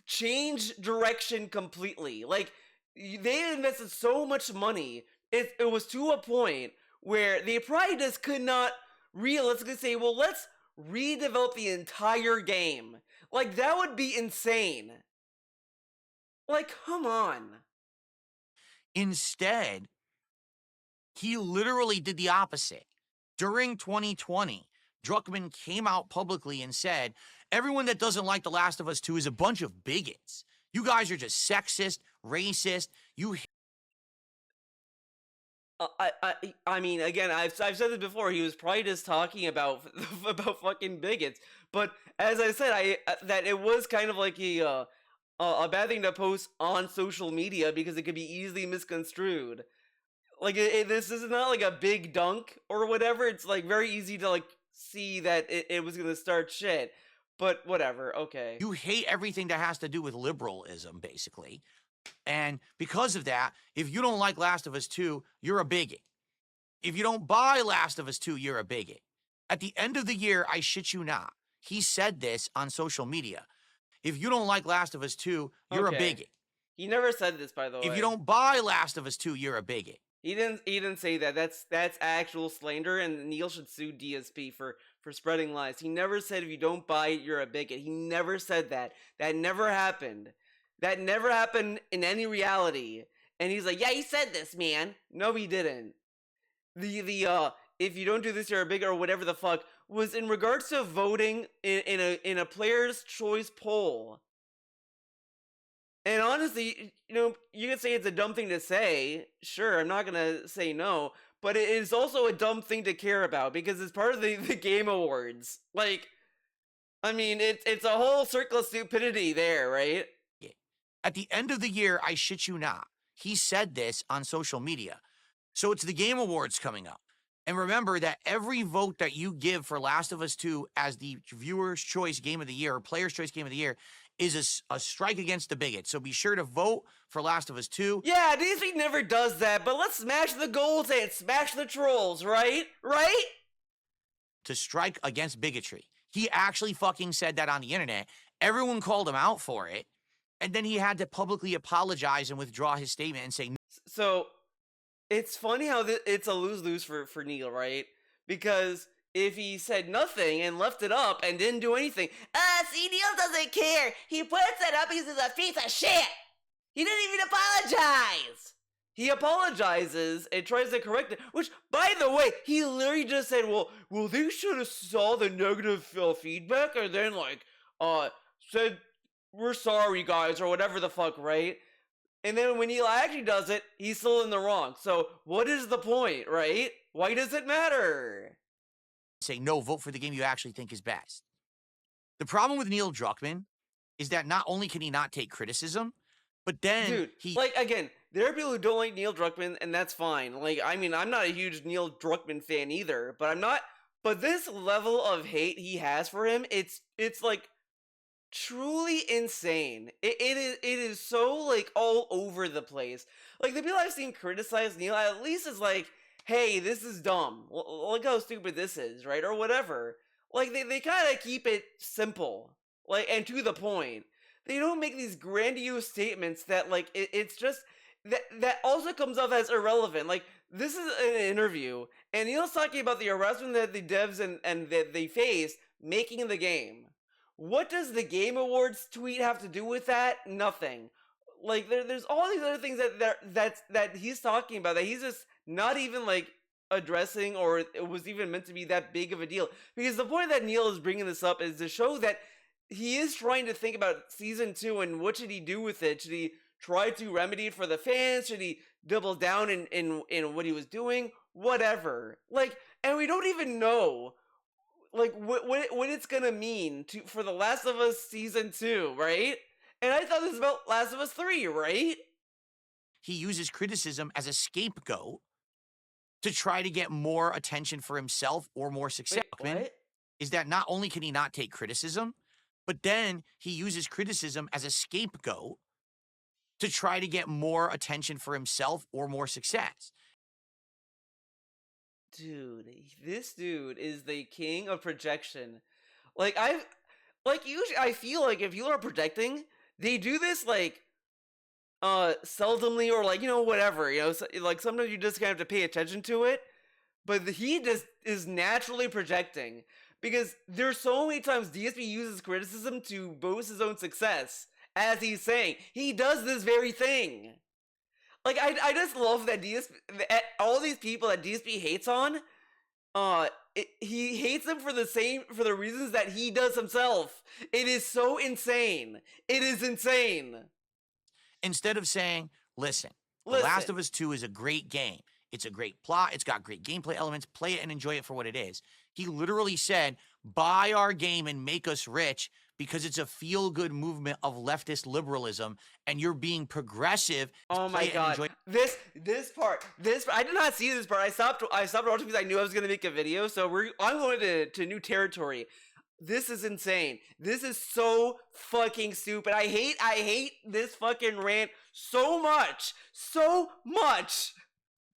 change direction completely. Like, they invested so much money. It was to a point where they probably just could not realistically say, well, let's redevelop the entire game. Like, that would be insane. Like, come on.
Instead, he literally did the opposite. During 2020, Druckmann came out publicly and said, everyone that doesn't like The Last of Us 2 is a bunch of bigots. You guys are just sexist, racist.
I mean, again, I've said this before. He was probably just talking about fucking bigots. But as I said, that it was kind of like a bad thing to post on social media because it could be easily misconstrued. Like, this is not like a big dunk or whatever. It's like very easy to like see that it was gonna start shit. But whatever, okay.
You hate everything that has to do with liberalism, basically. And because of that, if you don't like Last of Us 2, you're a bigot. If you don't buy Last of Us 2, you're a bigot. At the end of the year, I shit you not, he said this on social media. If you don't like Last of Us 2, you're a bigot.
He never said this, by the way.
If you don't buy Last of Us 2, you're a bigot.
He didn't say that. That's actual slander, and Neil should sue DSP for spreading lies. He never said if you don't buy it, you're a bigot. He never said that. That never happened. That never happened in any reality. And he's like, yeah, he said this, man. No, he didn't. The if you don't do this, you're a bigot or whatever the fuck was in regards to voting in a player's choice poll. And honestly, you know, you could say it's a dumb thing to say. Sure, I'm not gonna say no. But it is also a dumb thing to care about because it's part of the Game Awards. Like, I mean, it's a whole circle of stupidity there, right?
At the end of the year, I shit you not, he said this on social media. So it's the Game Awards coming up. And remember that every vote that you give for Last of Us 2 as the viewer's choice game of the year, or player's choice game of the year, is a strike against the bigot. So be sure to vote for Last of Us 2.
Yeah, Disney never does that, but let's smash the goals and smash the trolls, right? Right?
To strike against bigotry. He actually fucking said that on the internet. Everyone called him out for it. And then he had to publicly apologize and withdraw his statement and say...
So, it's funny how it's a lose-lose for Neil, right? Because if he said nothing and left it up and didn't do anything... see, Neil doesn't care! He puts it up because he's a piece of shit! He didn't even apologize! He apologizes and tries to correct it, which, by the way, he literally just said, well, they should have saw the negative feedback and then, like, said... we're sorry, guys, or whatever the fuck, right? And then when Neil actually does it, he's still in the wrong. So, what is the point, right? Why does it matter?
Say, no, vote for the game you actually think is best. The problem with Neil Druckmann is that not only can he not take criticism, but then
Dude, like, again, there are people who don't like Neil Druckmann, and that's fine. Like, I mean, I'm not a huge Neil Druckmann fan either, but I'm not... But this level of hate he has for him, it's like... truly insane. It is so like all over the place. Like the people I've seen criticize Neil at least is like, hey, this is dumb. Look how stupid this is, right? Or whatever. Like they kind of keep it simple, like, and to the point. They don't make these grandiose statements that like it's just that also comes off as irrelevant. Like this is an interview, and Neil's talking about the harassment that the devs and that they face making the game. What does the Game Awards tweet have to do with that? Nothing. Like there's all these other things that he's talking about that he's just not even like addressing, or it was even meant to be that big of a deal. Because the point that Neil is bringing this up is to show that he is trying to think about season 2 and what should he do with it. Should he try to remedy it for the fans? Should he double down in what he was doing? Whatever. Like, and we don't even know like what it's gonna mean for The Last of Us season 2, right? And I thought this was about Last of Us 3, right?
He uses criticism as a scapegoat to try to get more attention for himself or more success.
Wait, what?
Is that not only can he not take criticism, but then he uses criticism as a scapegoat to try to get more attention for himself or more success.
Dude, this dude is the king of projection. Like usually I feel like if you are projecting, they do this like seldomly, or like, you know, whatever, you know, so, like sometimes you just kind of have to pay attention to it, but he just is naturally projecting, because there's so many times DSP uses criticism to boost his own success. As he's saying, he does this very thing. Like I just love that all these people that DSP hates on, he hates them for the reasons that he does himself. It is so insane. It is insane.
Instead of saying, listen, The Last of Us 2 is a great game. It's a great plot. It's got great gameplay elements. Play it and enjoy it for what it is. He literally said, buy our game and make us rich, because it's a feel-good movement of leftist liberalism, and you're being progressive.
Oh my god. This part, I did not see this part. I stopped watching because I knew I was going to make a video, so I'm going to new territory. This is insane. This is so fucking stupid. I hate this fucking rant so much. So much.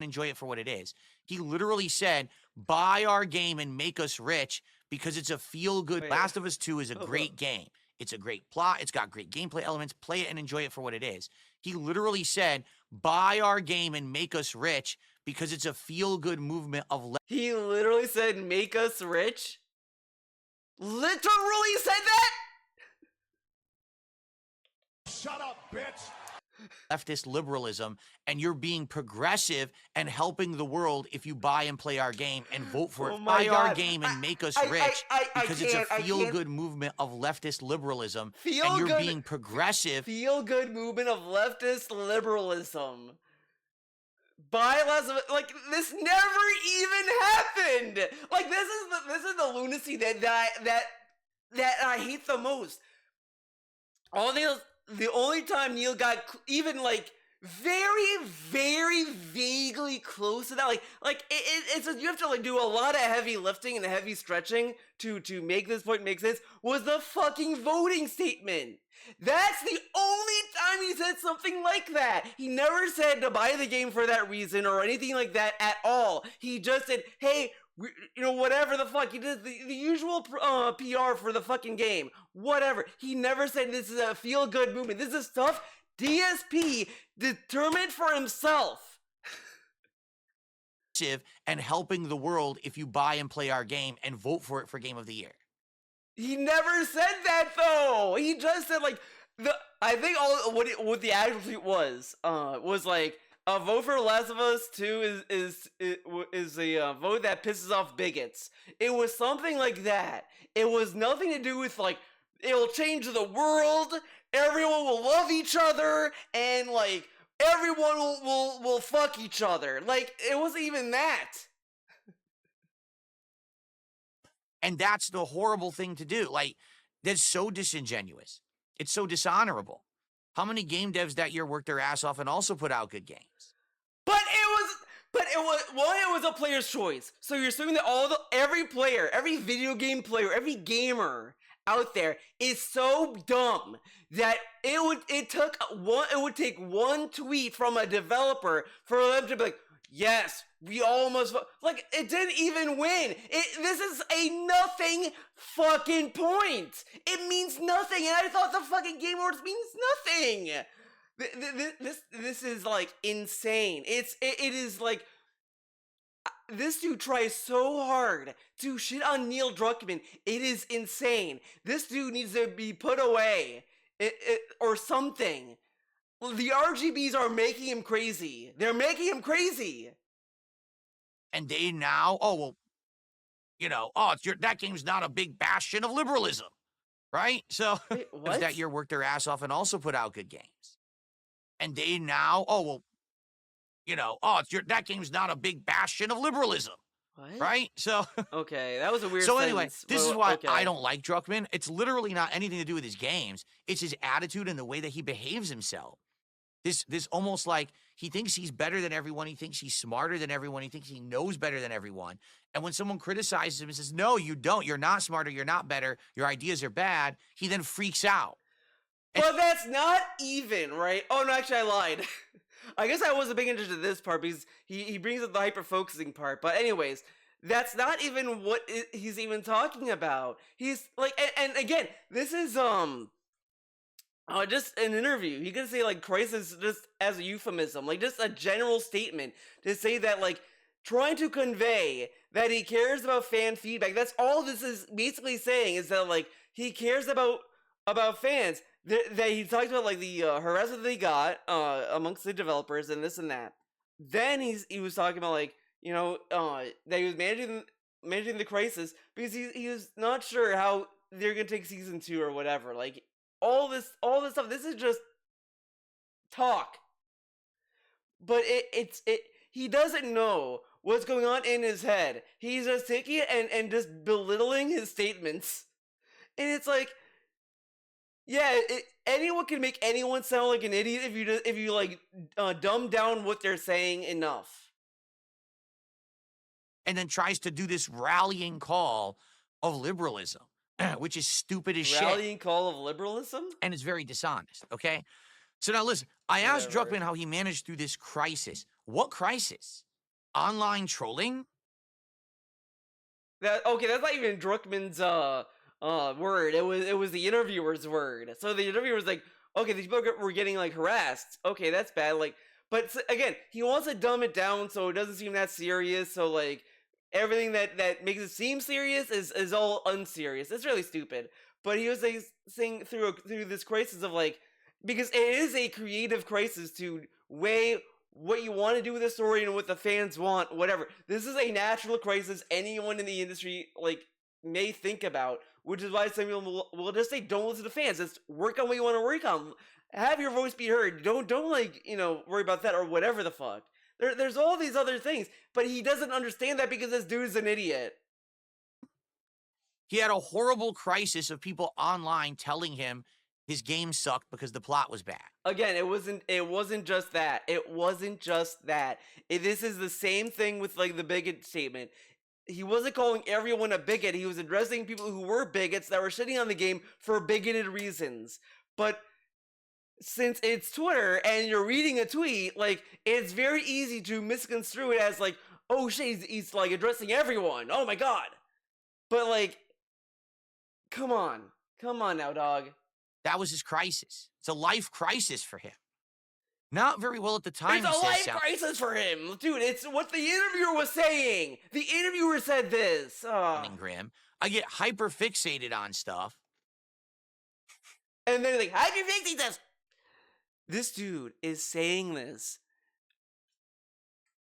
Enjoy it for what it is. He literally said, buy our game and make us rich, because it's a feel-good. Last of Us 2 is a great game. It's a great plot. It's got great gameplay elements. Play it and enjoy it for what it is. He literally said, buy our game and make us rich, because it's a feel-good movement of...
He literally said, make us rich? Literally said that?
Shut up, bitch.
Leftist liberalism, and you're being progressive and helping the world if you buy and play our game and vote for it. Buy our game and make us rich, because it's a feel-good movement of leftist liberalism, and you're being progressive.
Feel-good movement of leftist liberalism. Buy less of it. Like, this never even happened. Like, this is the lunacy that I hate the most. The only time Neil got even like very, very vaguely close to that, like it's you have to like do a lot of heavy lifting and heavy stretching to make this point make sense, was the fucking voting statement. That's the only time he said something like that. He never said to buy the game for that reason or anything like that at all. He just said, hey, you know, whatever the fuck. He did the usual PR for the fucking game. Whatever. He never said this is a feel-good movement. This is stuff DSP determined for himself.
And helping the world if you buy and play our game and vote for it for Game of the Year. He
never said that though. He just said like I think what the actual tweet was like, a vote for Last of Us 2 is a vote that pisses off bigots. It was something like that. It was nothing to do with like, it'll change the world, everyone will love each other, and like everyone will fuck each other. Like, it wasn't even that.
And that's the horrible thing to do. Like, that's so disingenuous. It's so dishonorable. How many game devs that year worked their ass off and also put out good games?
But it was a player's choice. So you're assuming that every player, every video game player, every gamer out there is so dumb that it would take one tweet from a developer for them to be like, yes, we almost like it didn't even win. This is a nothing fucking point. It means nothing, and I thought the fucking Game Awards means nothing. This is like insane. It is like this dude tries so hard to shit on Neil Druckmann. It is insane. This dude needs to be put away or something. The RGBs are making him crazy. They're making him crazy.
And they now, that game's not a big bastion of liberalism, right? So
Wait, what?
that year worked their ass off and also put out good games. And they now, that game's not a big bastion of liberalism,
What?
right? So
Okay, that was a weird
So anyway,
sentence.
this is
Well,
why
okay.
I don't like Druckmann. It's literally not anything to do with his games. It's his attitude and the way that he behaves himself. This almost like he thinks he's better than everyone. He thinks he's smarter than everyone. He thinks he knows better than everyone. And when someone criticizes him and says, no, you don't. You're not smarter. You're not better. Your ideas are bad. He then freaks out.
But that's not even, right? Oh, no, actually, I lied. I guess I wasn't big into this part because he brings up the hyper-focusing part. But anyways, that's not even what he's even talking about. He's like, and again, this is, just an interview. He could say, like, crisis just as a euphemism. Like, just a general statement to say that, like, trying to convey that he cares about fan feedback. That's all this is basically saying, is that, like, he cares about fans. That he talked about, like, the harassment they got amongst the developers and this and that. Then he was talking about, like, that he was managing the crisis because he was not sure how they're gonna take season 2 or whatever. Like, all this stuff. This is just talk. But he doesn't know what's going on in his head. He's just taking it and just belittling his statements. And it's like, yeah, anyone can make anyone sound like an idiot if you like dumb down what they're saying enough.
And then tries to do this rallying call of liberalism, which is stupid as shit.
Rallying call of liberalism?
And it's very dishonest, okay? So now listen, I asked
Whatever.
Druckmann how he managed through this crisis. What crisis? Online trolling?
That's not even Druckmann's word. It was the interviewer's word. So the interviewer was like, okay, these people were getting like harassed. Okay, that's bad. Like, but again, he wants to dumb it down so it doesn't seem that serious. So like everything that makes it seem serious is all unserious. It's really stupid. But he was like saying through this crisis of like, because it is a creative crisis to weigh what you want to do with the story and what the fans want, whatever. This is a natural crisis anyone in the industry like may think about, which is why some people will just say, don't listen to fans. Just work on what you want to work on. Have your voice be heard. Don't like, worry about that or whatever the fuck. There's all these other things, but he doesn't understand that because this dude is an idiot.
He had a horrible crisis of people online telling him his game sucked because the plot was bad.
Again, it wasn't just that. It wasn't just that. This is the same thing with like the bigot statement. He wasn't calling everyone a bigot. He was addressing people who were bigots that were shitting on the game for bigoted reasons. But since it's Twitter and you're reading a tweet, like, it's very easy to misconstrue it as like, oh shit, he's like addressing everyone. Oh my god. But like, come on now, dog.
That was his crisis. It's a life crisis for him. Not very well at the time.
It's a life crisis for him, dude. It's what the interviewer was saying. The interviewer said this.
Grim. I get hyper fixated on stuff,
and then like, hyper fixated this. This dude is saying this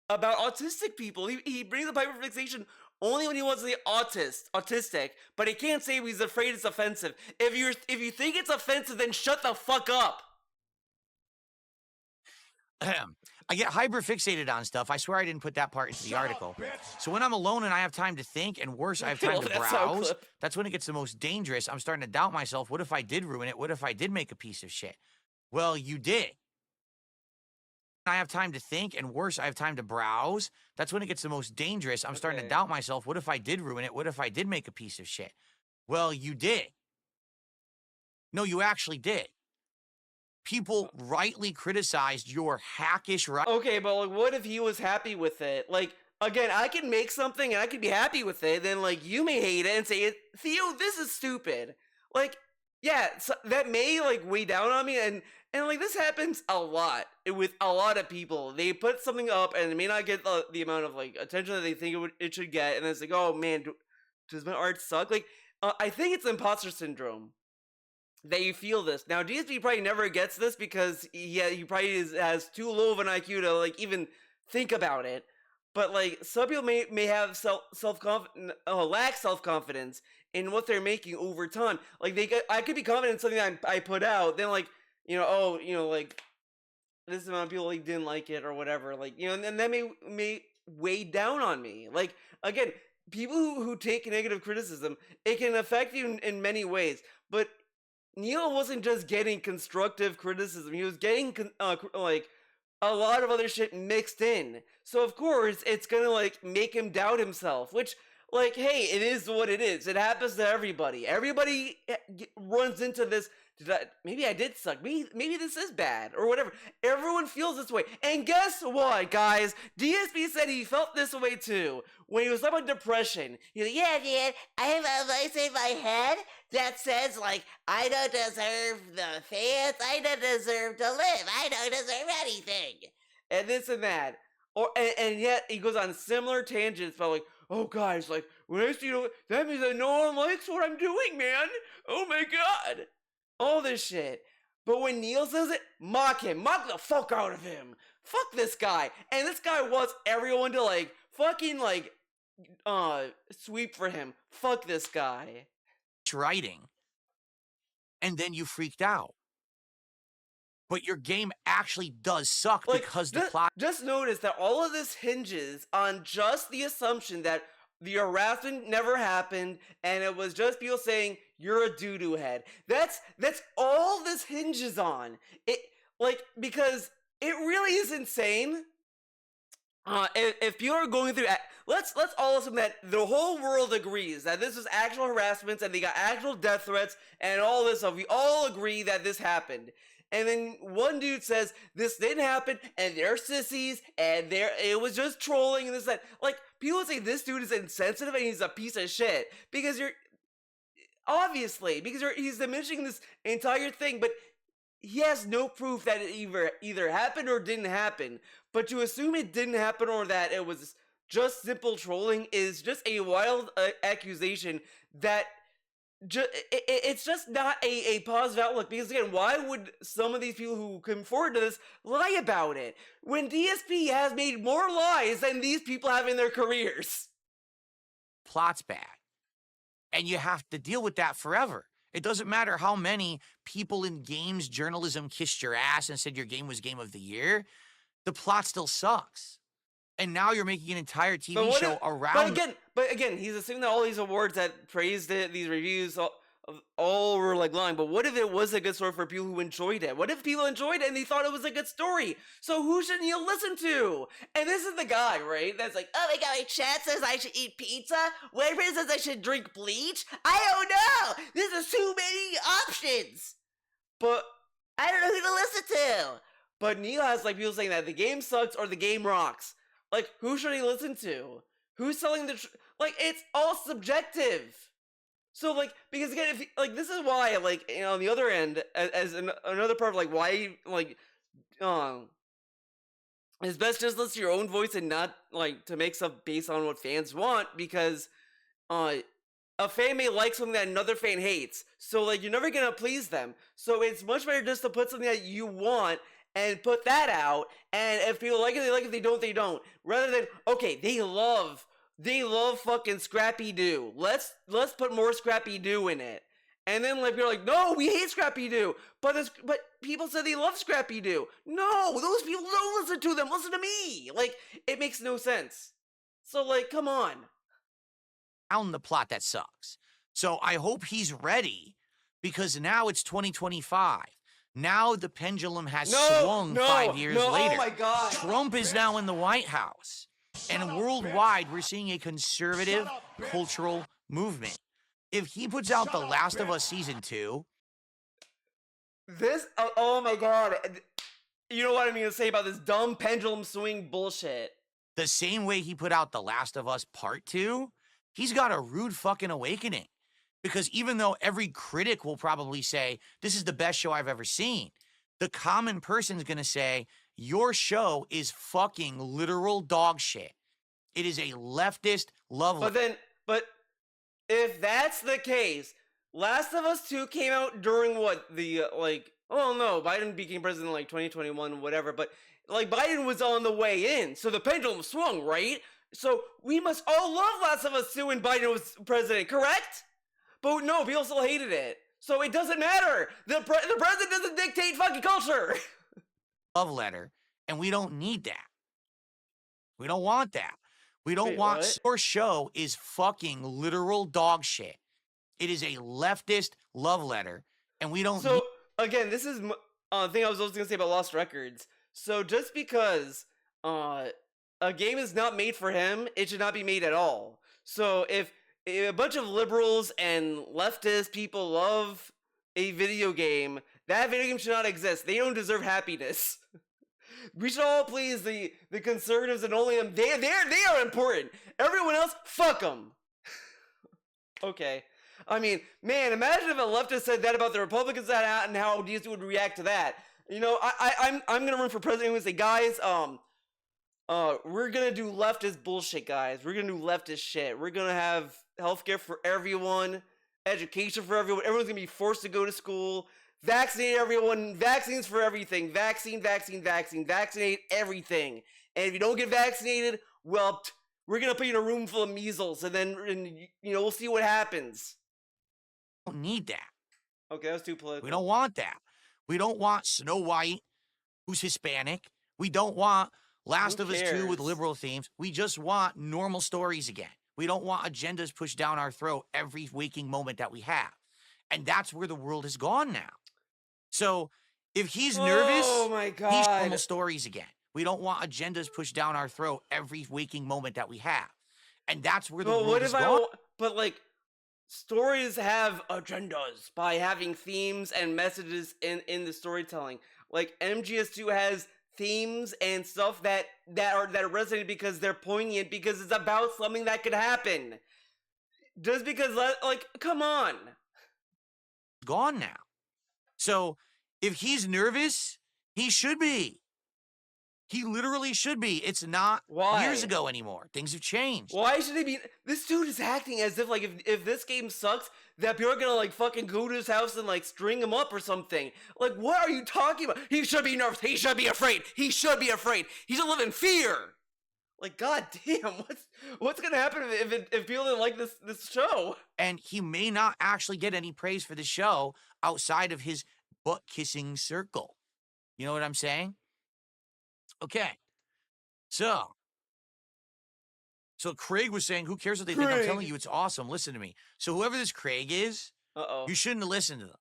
about autistic people. He brings up hyperfixation only when he wants to say autistic, but he can't say he's afraid it's offensive. If you think it's offensive, then shut the fuck up.
I get hyper fixated on stuff. I swear I didn't put that part into the article. So when I'm alone and I have time to think, and worse, I have time to browse, that's when it gets the most dangerous. I'm starting to doubt myself. What if I did ruin it? What if I did make a piece of shit? Well, you did. I have time to think, and worse, I have time to browse. That's when it gets the most dangerous. I'm starting to doubt myself. What if I did ruin it? What if I did make a piece of shit? Well, you did. No, you actually did. People rightly criticized your hackish right.
Okay, but like, what if he was happy with it? Like, again, I can make something and I can be happy with it. Then, like, you may hate it and say, Theo, this is stupid. Like, yeah, so that may like weigh down on me, and like this happens a lot with a lot of people. They put something up and it may not get the amount of like attention that they think it should get, and it's like, oh man, does my art suck? Like, I think it's imposter syndrome that you feel this. Now, DSP probably never gets this because he probably has too low of an IQ to like even think about it. But like some people may have lack self confidence in what they're making over time. Like I could be confident in something that I put out, then like like this amount of people like didn't like it or whatever. Like and that may weigh down on me. Like again, people who take negative criticism, it can affect you in many ways. But Neil wasn't just getting constructive criticism; he was getting like a lot of other shit mixed in. So of course, it's gonna like make him doubt himself. Which, like, hey, it is what it is. It happens to everybody. Everybody runs into this. Maybe I did suck. Maybe this is bad or whatever. Everyone feels this way. And guess what, guys? DSP said he felt this way too when he was talking about depression. He's like, yeah, man, I have a voice in my head that says like, I don't deserve the fans. I don't deserve to live. I don't deserve anything. And this and that. And yet he goes on similar tangents about like, oh guys, like when I see that means that no one likes what I'm doing, man. Oh my god. All this shit. But when Neil says it, mock him. Mock the fuck out of him. Fuck this guy. And this guy wants everyone to like fucking like sweep for him. Fuck this guy.
Writing. And then you freaked out. But your game actually does suck like, because the plot.
Just notice that all of this hinges on just the assumption that the harassment never happened, and it was just people saying you're a doo-doo head. That's all this hinges on. It because it really is insane. If people are going through, let's all assume that the whole world agrees that this is actual harassment and they got actual death threats and all this stuff. We all agree that this happened. And then one dude says this didn't happen, and they're sissies, and it was just trolling and this that. Like people say this dude is insensitive and he's a piece of shit because he's diminishing this entire thing, but he has no proof that it either happened or didn't happen. But to assume it didn't happen or that it was just simple trolling is just a wild accusation that. It's just not a positive outlook because again, why would some of these people who come forward to this lie about it when DSP has made more lies than these people have in their careers?
Plot's bad, and you have to deal with that forever. It doesn't matter how many people in games journalism kissed your ass and said your game was game of the year. The plot still sucks. And now you're making an entire TV show around.
But again, he's assuming that all these awards that praised it, these reviews, all were like lying. But what if it was a good story for people who enjoyed it? What if people enjoyed it and they thought it was a good story? So who should Neil listen to? And this is the guy, right? That's like, oh my god, my chat says I should eat pizza. Whatever says I should drink bleach. I don't know. There's too many options. But I don't know who to listen to. But Neil has like people saying that the game sucks or the game rocks. Like, who should he listen to? Who's selling the... like, it's all subjective. So, like, because again, if like, this is why, like, on the other end, as another part of, like, why, like, it's best just listen to your own voice and not, like, to make stuff based on what fans want, because, a fan may like something that another fan hates. So, like, you're never gonna please them. So, it's much better just to put something that you want and put that out, and if people like it, they like it. If they don't, they don't. Rather than, okay, they love fucking Scrappy Doo. Let's put more Scrappy Doo in it. And then like you're like, no, we hate Scrappy Doo. But people said they love Scrappy Doo. No, those people don't listen to them. Listen to me. Like, it makes no sense. So like, come on.
On the plot that sucks. So I hope he's ready because now it's 2025. Now the pendulum has swung 5 years later.
Oh my God.
Trump is now in the White House. And worldwide, we're seeing a conservative cultural movement. If he puts out The Last of Us Season 2,
This, oh my god. You know what I'm going to say about this dumb pendulum swing bullshit?
The same way he put out The Last of Us Part 2, he's got a rude fucking awakening. Because even though every critic will probably say, this is the best show I've ever seen, the common person's gonna say, your show is fucking literal dog shit. It is a leftist love letter.
But if that's the case, Last of Us 2 came out during what? Oh no, Biden became president in like 2021, whatever, but like Biden was on the way in, so the pendulum swung, right? So we must all love Last of Us 2 when Biden was president, correct? But no, people still hated it. So it doesn't matter. The president doesn't dictate fucking culture.
Love letter, and we don't need that. We don't want that. We don't want
what?
Your show is fucking literal dog shit. It is a leftist love letter, and we don't
So again, this is a thing I was also gonna say about Lost Records. So just because a game is not made for him, it should not be made at all. So if a bunch of liberals and leftist people love a video game, that video game should not exist. They don't deserve happiness. We should all please the conservatives and only them. They are important. Everyone else, fuck them. Okay. I mean, man, imagine if a leftist said that about the Republicans and how DSP would react to that. You know, I'm gonna run for president and say, guys, we're gonna do leftist bullshit, guys. We're gonna do leftist shit. We're gonna have healthcare for everyone, education for everyone. Everyone's gonna be forced to go to school. Vaccinate everyone. Vaccines for everything. Vaccinate everything. And if you don't get vaccinated, well, we're gonna put you in a room full of measles, and we'll see what happens.
We don't need that.
Okay, that was too political.
We don't want that. We don't want Snow White, who's Hispanic. We don't want Last of Us 2 with liberal themes. We just want normal stories again. We don't want agendas pushed down our throat every waking moment that we have. And that's where the world has gone now. So if he's nervous,
oh my God,
he's normal stories again. We don't want agendas pushed down our throat every waking moment that we have. And that's where the world has gone.
But like, stories have agendas by having themes and messages in the storytelling. Like MGS2 has themes and stuff that resonate because they're poignant, because it's about something that could happen. Just because, like, come on.
Gone now. So if he's nervous, he should be. He literally should be. It's not years ago anymore. Things have changed.
Why should he be? This dude is acting as if, like, if this game sucks, that people are gonna, like, fucking go to his house and, like, string him up or something. Like, what are you talking about? He should be nervous. He should be afraid. He should be afraid. He should live in fear. Like, god damn, what's gonna happen if people didn't like this show?
And he may not actually get any praise for the show outside of his butt-kissing circle. You know what I'm saying? Okay. So Craig was saying, who cares what they think? I'm telling you, it's awesome. Listen to me. So whoever this Craig is, you shouldn't have listened to them.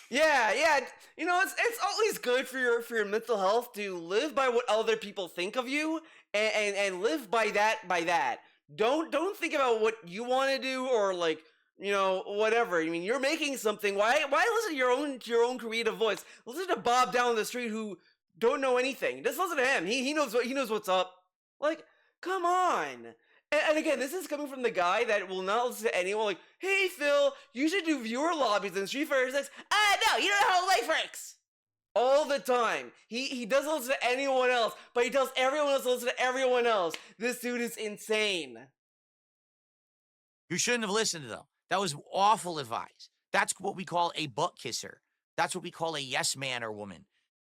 Yeah. You know, it's always good for your mental health to live by what other people think of you and live by that. Don't think about what you want to do or, like, you know, whatever. I mean, you're making something. Why listen to your own creative voice? Listen to Bob down the street who don't know anything. Just listen to him. He knows what's up. Like, come on. And again, this is coming from the guy that will not listen to anyone. Like, hey Phil, you should do viewer lobbies in Street Fighter 6. No, you don't know how life works. All the time. He doesn't listen to anyone else, but he tells everyone else to listen to everyone else. This dude is insane.
You shouldn't have listened to them. That was awful advice. That's what we call a butt kisser. That's what we call a yes man or woman.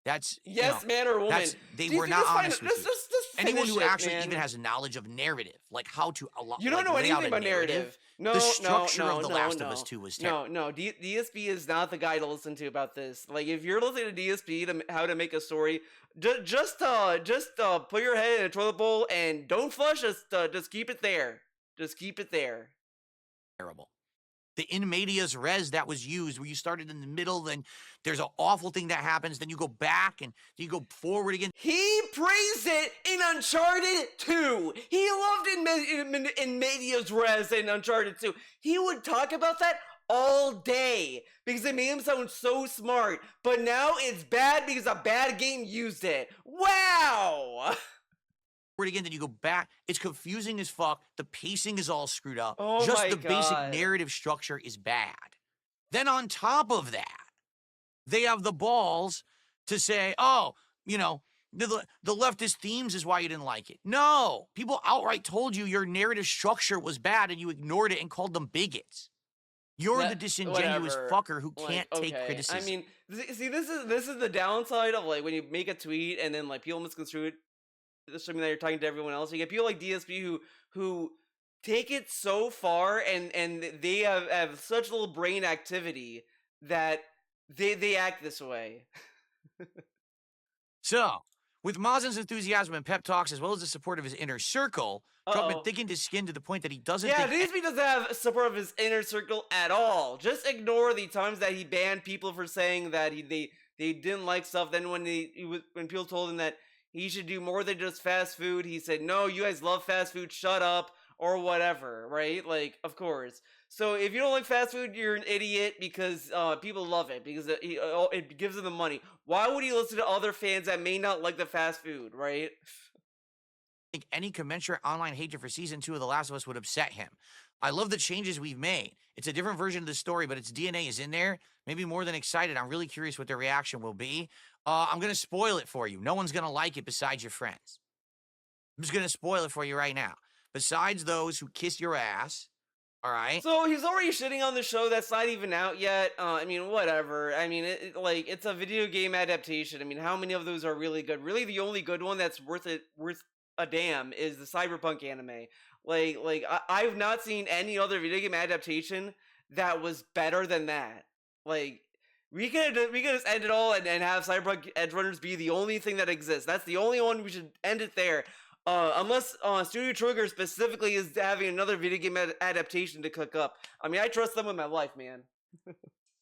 That's
man or woman.
They were not honest with you. Anyone who actually even has a knowledge of narrative, like how to
you don't know anything about narrative.
The structure of The Last of Us 2 was terrible.
No. DSP is not the guy to listen to about this. Like, if you're listening to DSP to how to make a story, just put your head in a toilet bowl and don't flush. Just keep it there. Just keep it there.
Terrible. The in medias res that was used, where you started in the middle, then there's an awful thing that happens, then you go back and you go forward again.
He praised it in Uncharted 2. He loved in medias res in Uncharted 2. He would talk about that all day because they made him sound so smart, but now it's bad because a bad game used it. Wow!
Again, then you go back. It's confusing as fuck. The pacing is all screwed up.
Oh
Just
my
the basic
God.
narrative structure is bad. Then on top of that, they have the balls to say, oh, you know, the leftist themes is why you didn't like it. No, people outright told you your narrative structure was bad and you ignored it and called them bigots. You're the disingenuous fucker who can't take criticism.
I mean, see, this is the downside of like when you make a tweet and then like people misconstrue it, assuming that you're talking to everyone else. You get people like DSP who take it so far and they have such little brain activity that they act this way.
So, with Mazin's enthusiasm and pep talks, as well as the support of his inner circle, Druckmann thickened his skin to the point that he doesn't think...
DSP doesn't have support of his inner circle at all. Just ignore the times that he banned people for saying that they didn't like stuff. Then when when people told him that he should do more than just fast food, he said, no, you guys love fast food, shut up, or whatever, right? Like, of course. So if you don't like fast food, you're an idiot because people love it, because it gives them the money. Why would he listen to other fans that may not like the fast food, right?
I think any commensurate online hatred for Season 2 of The Last of Us would upset him. I love the changes we've made. It's a different version of the story, but its DNA is in there. Maybe more than excited. I'm really curious what their reaction will be. I'm going to spoil it for you. No one's going to like it besides your friends. I'm just going to spoil it for you right now. Besides those who kiss your ass, all right?
So he's already shitting on the show that's not even out yet. I mean, whatever. I mean, it's a video game adaptation. I mean, how many of those are really good? Really, the only good one that's worth a damn is the Cyberpunk anime. I've not seen any other video game adaptation that was better than that. Like, we could just end it all and have Cyberpunk Edgerunners be the only thing that exists. That's the only one. We should end it there. Unless Studio Trigger specifically is having another video game adaptation to cook up. I mean, I trust them with my life, man.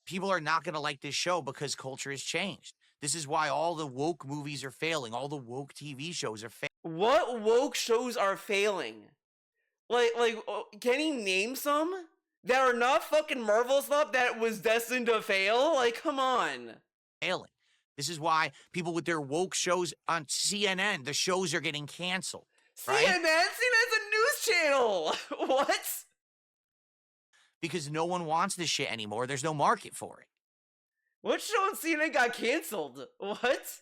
People are not going to like this show because culture has changed. This is why all the woke movies are failing. All the woke TV shows are failing.
What woke shows are failing? Can he name some that are not fucking Marvel stuff that was destined to fail? Like, come on.
Failing. This is why people with their woke shows on CNN, the shows are getting canceled. Right?
CNN's a news channel. What?
Because no one wants this shit anymore. There's no market for it.
What show on CNN got canceled? What?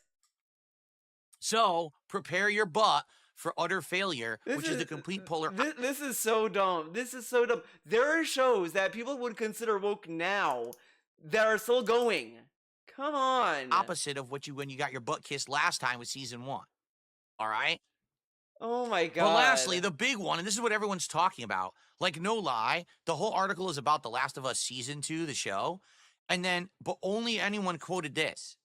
So, prepare your butt for utter failure, which is the complete polar...
This is so dumb. This is so dumb. There are shows that people would consider woke now that are still going. Come on.
Opposite of when you got your butt kissed last time with Season 1. All right?
Oh my God.
Well, lastly, the big one, and this is what everyone's talking about. Like, no lie, the whole article is about The Last of Us Season 2, the show. And then, but only anyone quoted this.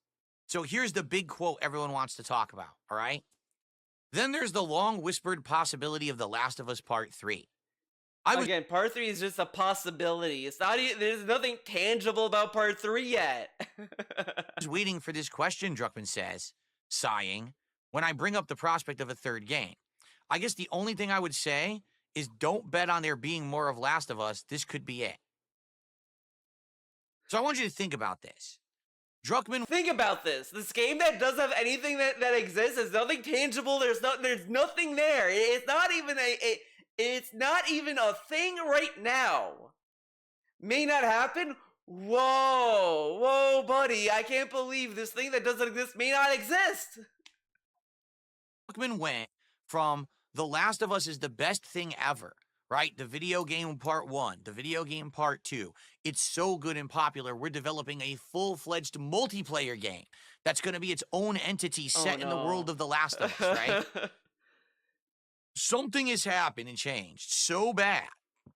So here's the big quote everyone wants to talk about, all right? Then there's the long whispered possibility of The Last of Us Part 3.
Again, Part 3 is just a possibility. It's not. There's nothing tangible about Part 3 yet.
I was waiting for this question, Druckmann says, sighing, when I bring up the prospect of a third game. I guess the only thing I would say is don't bet on there being more of Last of Us. This could be it. So I want you to think about this. Druckmann...
Think about this. This game that doesn't have anything that exists. There's nothing tangible. There's nothing there. It's not even It's not even a thing right now. May not happen. Whoa, buddy. I can't believe this thing that doesn't exist may not exist.
Druckmann went from The Last of Us is the best thing ever, right? The video game Part 1, the video game Part 2. It's so good and popular. We're developing a full-fledged multiplayer game that's going to be its own entity set in the world of The Last of Us, right? Something has happened and changed so bad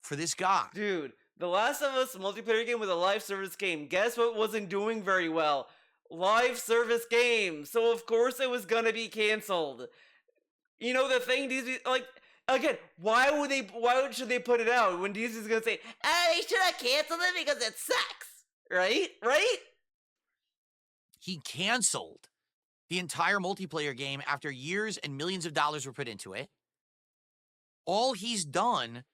for this guy.
Dude, The Last of Us multiplayer game was a live service game. Guess what wasn't doing very well? Live service game. So of course it was gonna be canceled. You know the thing, again, why should they put it out when Disney's gonna say, they should have canceled it because it sucks. Right?
He canceled the entire multiplayer game after years and millions of dollars were put into it. All he's done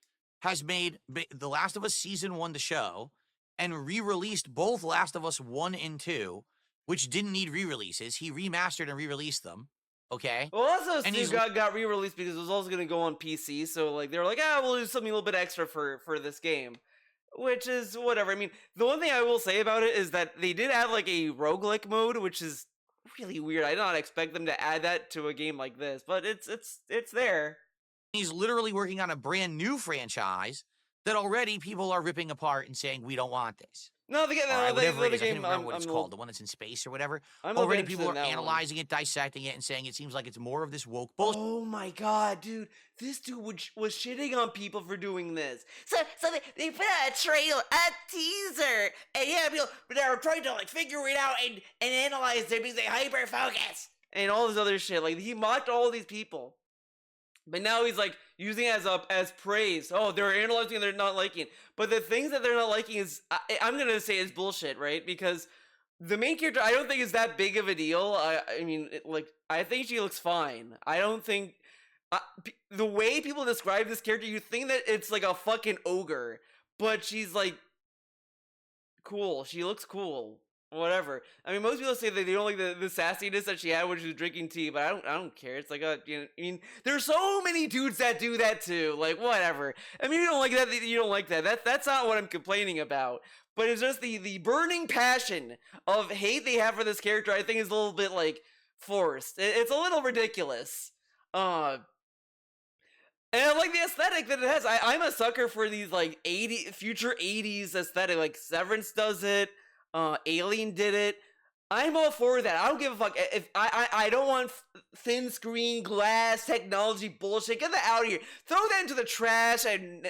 has made The Last of Us Season 1 the show and re-released both Last of Us 1 and 2, which didn't need re-releases. He remastered and re-released them. Okay.
Well, also
And
Steve got re-released because it was also going to go on PC. So like they were like, we'll do something a little bit extra for this game, which is whatever. I mean, the one thing I will say about it is that they did add like a roguelike mode, which is really weird. I did not expect them to add that to a game like this, but it's there.
He's literally working on a brand new franchise that already people are ripping apart and saying we don't want this.
No,
Whatever it is, I
game.
can't remember what it's called. The one that's in space or whatever.
I'm
already people are analyzing it, dissecting it, and saying it seems like it's more of this woke bullshit.
Oh my god, dude! This dude was shitting on people for doing this. So they put out a trailer, a teaser, and yeah, people they were trying to like figure it out and analyze it because they hyper focus and all this other shit. Like he mocked all these people. But now he's like using it as praise. Oh, they're analyzing and they're not liking it. But the things that they're not liking is, I'm gonna say, is bullshit, right? Because the main character, I don't think is that big of a deal. I mean, I think she looks fine. I don't think the way people describe this character, you think that it's like a fucking ogre, but she's like cool. She looks cool. Whatever. I mean, most people say that they don't like the sassiness that she had when she was drinking tea, but I don't care. It's like I mean, there's so many dudes that do that too. Like whatever. I mean, you don't like that. You don't like that. That's not what I'm complaining about. But it's just the burning passion of hate they have for this character. I think is a little bit like forced. It's a little ridiculous. And I like the aesthetic that it has. I'm a sucker for these like future 80s aesthetic. Like Severance does it. Alien did it. I'm all for that. I don't give a fuck. If I don't want thin screen glass technology bullshit. Get that out of here. Throw that into the trash and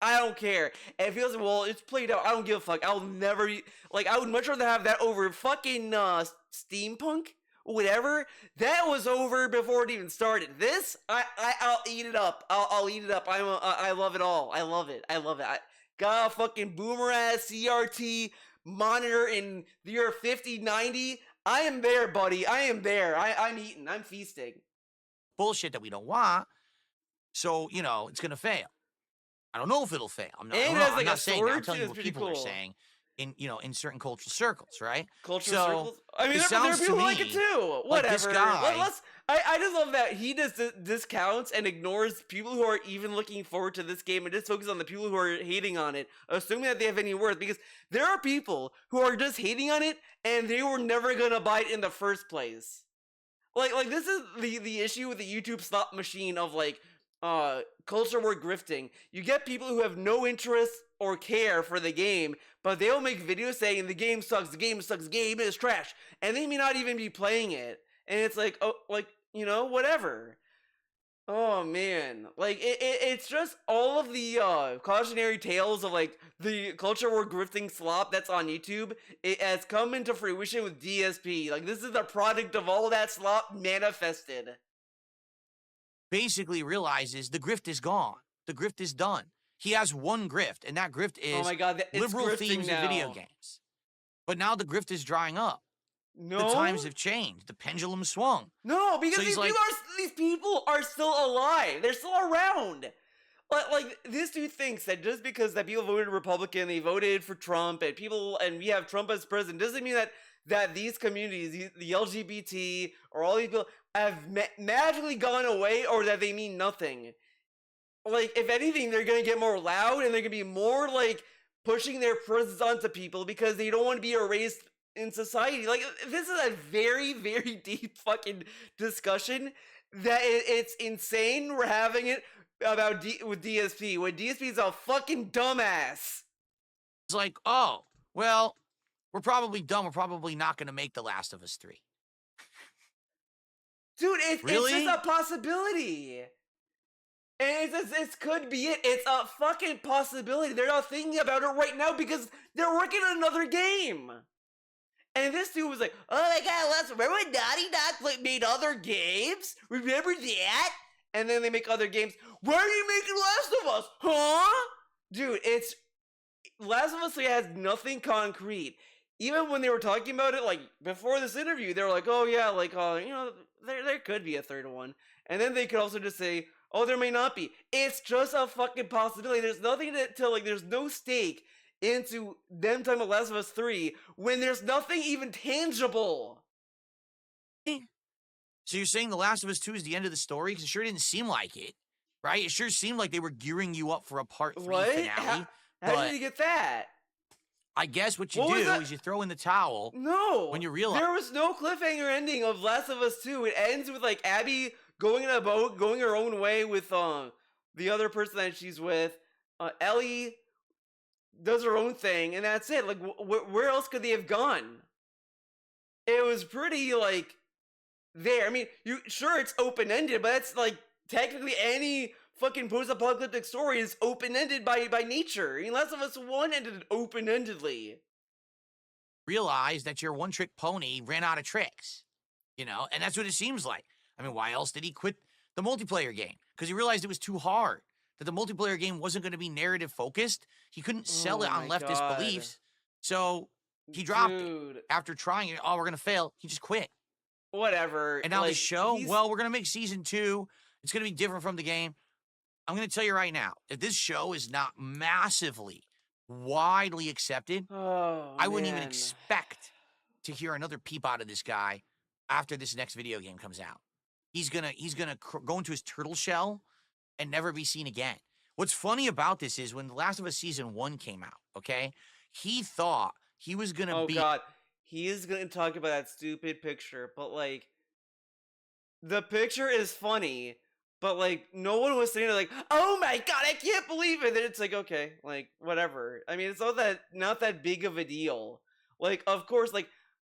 I don't care. And it feels like, well, it's played out. I don't give a fuck. I'll never I would much rather have that over fucking steampunk. Whatever. That was over before it even started. This, I'll eat it up. I'll eat it up. I love it all. I love it. I got a fucking boomer ass CRT monitor in the year 5090. I am there, buddy. I am there. I'm eating. I'm feasting.
Bullshit that we don't want. So, it's going to fail. I don't know if it'll fail. I'm not saying that. I'm telling you what people are saying in certain cultural circles, right?
Cultural circles? I mean, there are people who like it too. Whatever.
This guy,
I just love that he just discounts and ignores people who are even looking forward to this game and just focuses on the people who are hating on it, assuming that they have any worth. Because there are people who are just hating on it and they were never gonna buy it in the first place. Like this is the issue with the YouTube slot machine of culture war grifting. You get people who have no interest or care for the game, but they'll make videos saying the game sucks, the game sucks, the game is trash, and they may not even be playing it. And it's like, oh, whatever. Oh man, it's just all of the cautionary tales of the culture war grifting slop that's on YouTube. It has come into fruition with DSP. This is the product of all that slop manifested.
Basically realizes the grift is gone. The grift is done. He has one grift, and that grift is liberal themes in video games. But now the grift is drying up.
No,
the times have changed. The pendulum swung.
No, because these people are still alive. They're still around. This dude thinks that just because that people voted Republican, they voted for Trump, and we have Trump as president, doesn't mean that these communities, the LGBT or all these people, have magically gone away, or that they mean nothing. If anything, they're gonna get more loud, and they're gonna be more pushing their presence onto people because they don't want to be erased in society. This is a very, very deep fucking discussion that it's insane we're having it about with DSP when DSP is a fucking dumbass.
It's like, oh, well, we're probably done. We're probably not going to make The Last of Us 3.
Dude, it's
really?
Just a possibility. And it could be it. It's a fucking possibility. They're not thinking about it right now because they're working on another game. And this dude was like, oh my god, remember when Naughty Dog made other games? Remember that? And then they make other games. Why are you making Last of Us? Huh? Dude, Last of Us 3 has nothing concrete. Even when they were talking about it, before this interview, they were like, oh yeah, there could be a third one. And then they could also just say, oh, there may not be. It's just a fucking possibility. There's nothing there's no stake into them talking about Last of Us 3 when there's nothing even tangible.
So you're saying The Last of Us 2 is the end of the story? Because it sure didn't seem like it, right? It sure seemed like they were gearing you up for a part 3 finale.
How did you get that?
I guess what you do is you throw in the towel.
No.
When you realize
there was no cliffhanger ending of Last of Us 2. It ends with like Abby going in a boat, going her own way with the other person that she's with. Ellie does her own thing, and that's it. Like, where else could they have gone? It was pretty like there. I mean, sure it's open ended, but it's like technically any fucking post-apocalyptic story is open-ended by nature. I mean, Last of Us 1 ended open-endedly.
Realize that your one-trick pony ran out of tricks, you know, and that's what it seems like. I mean, why else did he quit the multiplayer game? Because he realized it was too hard, that the multiplayer game wasn't going to be narrative-focused. He couldn't sell it on leftist beliefs, so he dropped it. After trying it, we're going to fail. He just quit.
Whatever.
And now the show, well, we're going to make season 2. It's going to be different from the game. I'm going to tell you right now, if this show is not massively, widely accepted, I wouldn't even expect to hear another peep out of this guy after this next video game comes out. He's gonna go into his turtle shell and never be seen again. What's funny about this is when The Last of Us Season 1 came out, okay, he thought he was going to be...
Oh, God. He is going to talk about that stupid picture, but, like, the picture is funny, but, like, no one was saying, like, oh my God, I can't believe it. And it's like, okay, like, whatever. I mean, it's not that big of a deal. Like, of course, like,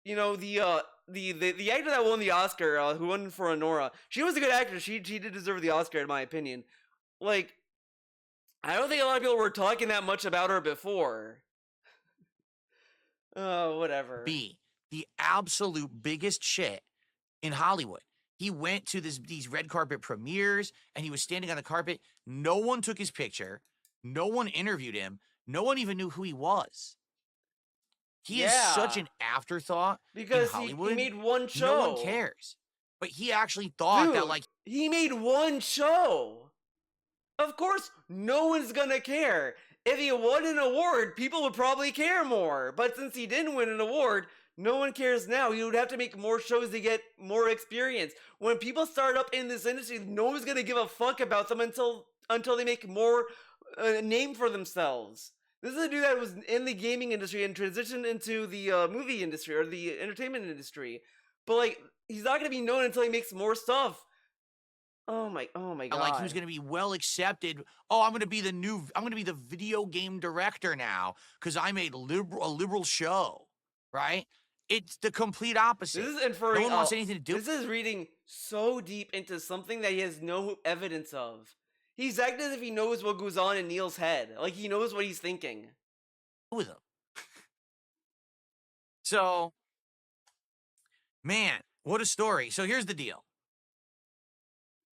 you know, the actor that won the Oscar, who won for Honora, she was a good actress. She did deserve the Oscar, in my opinion. Like, I don't think a lot of people were talking that much about her before. Oh, whatever.
The absolute biggest shit in Hollywood. He went to these red carpet premieres, and he was standing on the carpet. No one took his picture. No one interviewed him. No one even knew who he was. He is such an afterthought
because
in Hollywood.
He made one show.
No one cares. But he actually thought that, like...
He made one show. Of course, no one's gonna care. If he won an award, people would probably care more. But since he didn't win an award... No one cares now. He would have to make more shows to get more experience. When people start up in this industry, no one's gonna give a fuck about them until they make more name for themselves. This is a dude that was in the gaming industry and transitioned into the movie industry or the entertainment industry. But like, he's not gonna be known until he makes more stuff. Oh my God.
Like, he was gonna be well accepted. Oh, I'm gonna be the video game director now because I made a liberal show, right? It's the complete opposite.
This is inferring.
No one wants anything to do.
This is reading so deep into something that he has no evidence of. He's acting as if he knows what goes on in Neil's head. Like, he knows what he's thinking.
With him. So, man, what a story. So here's the deal.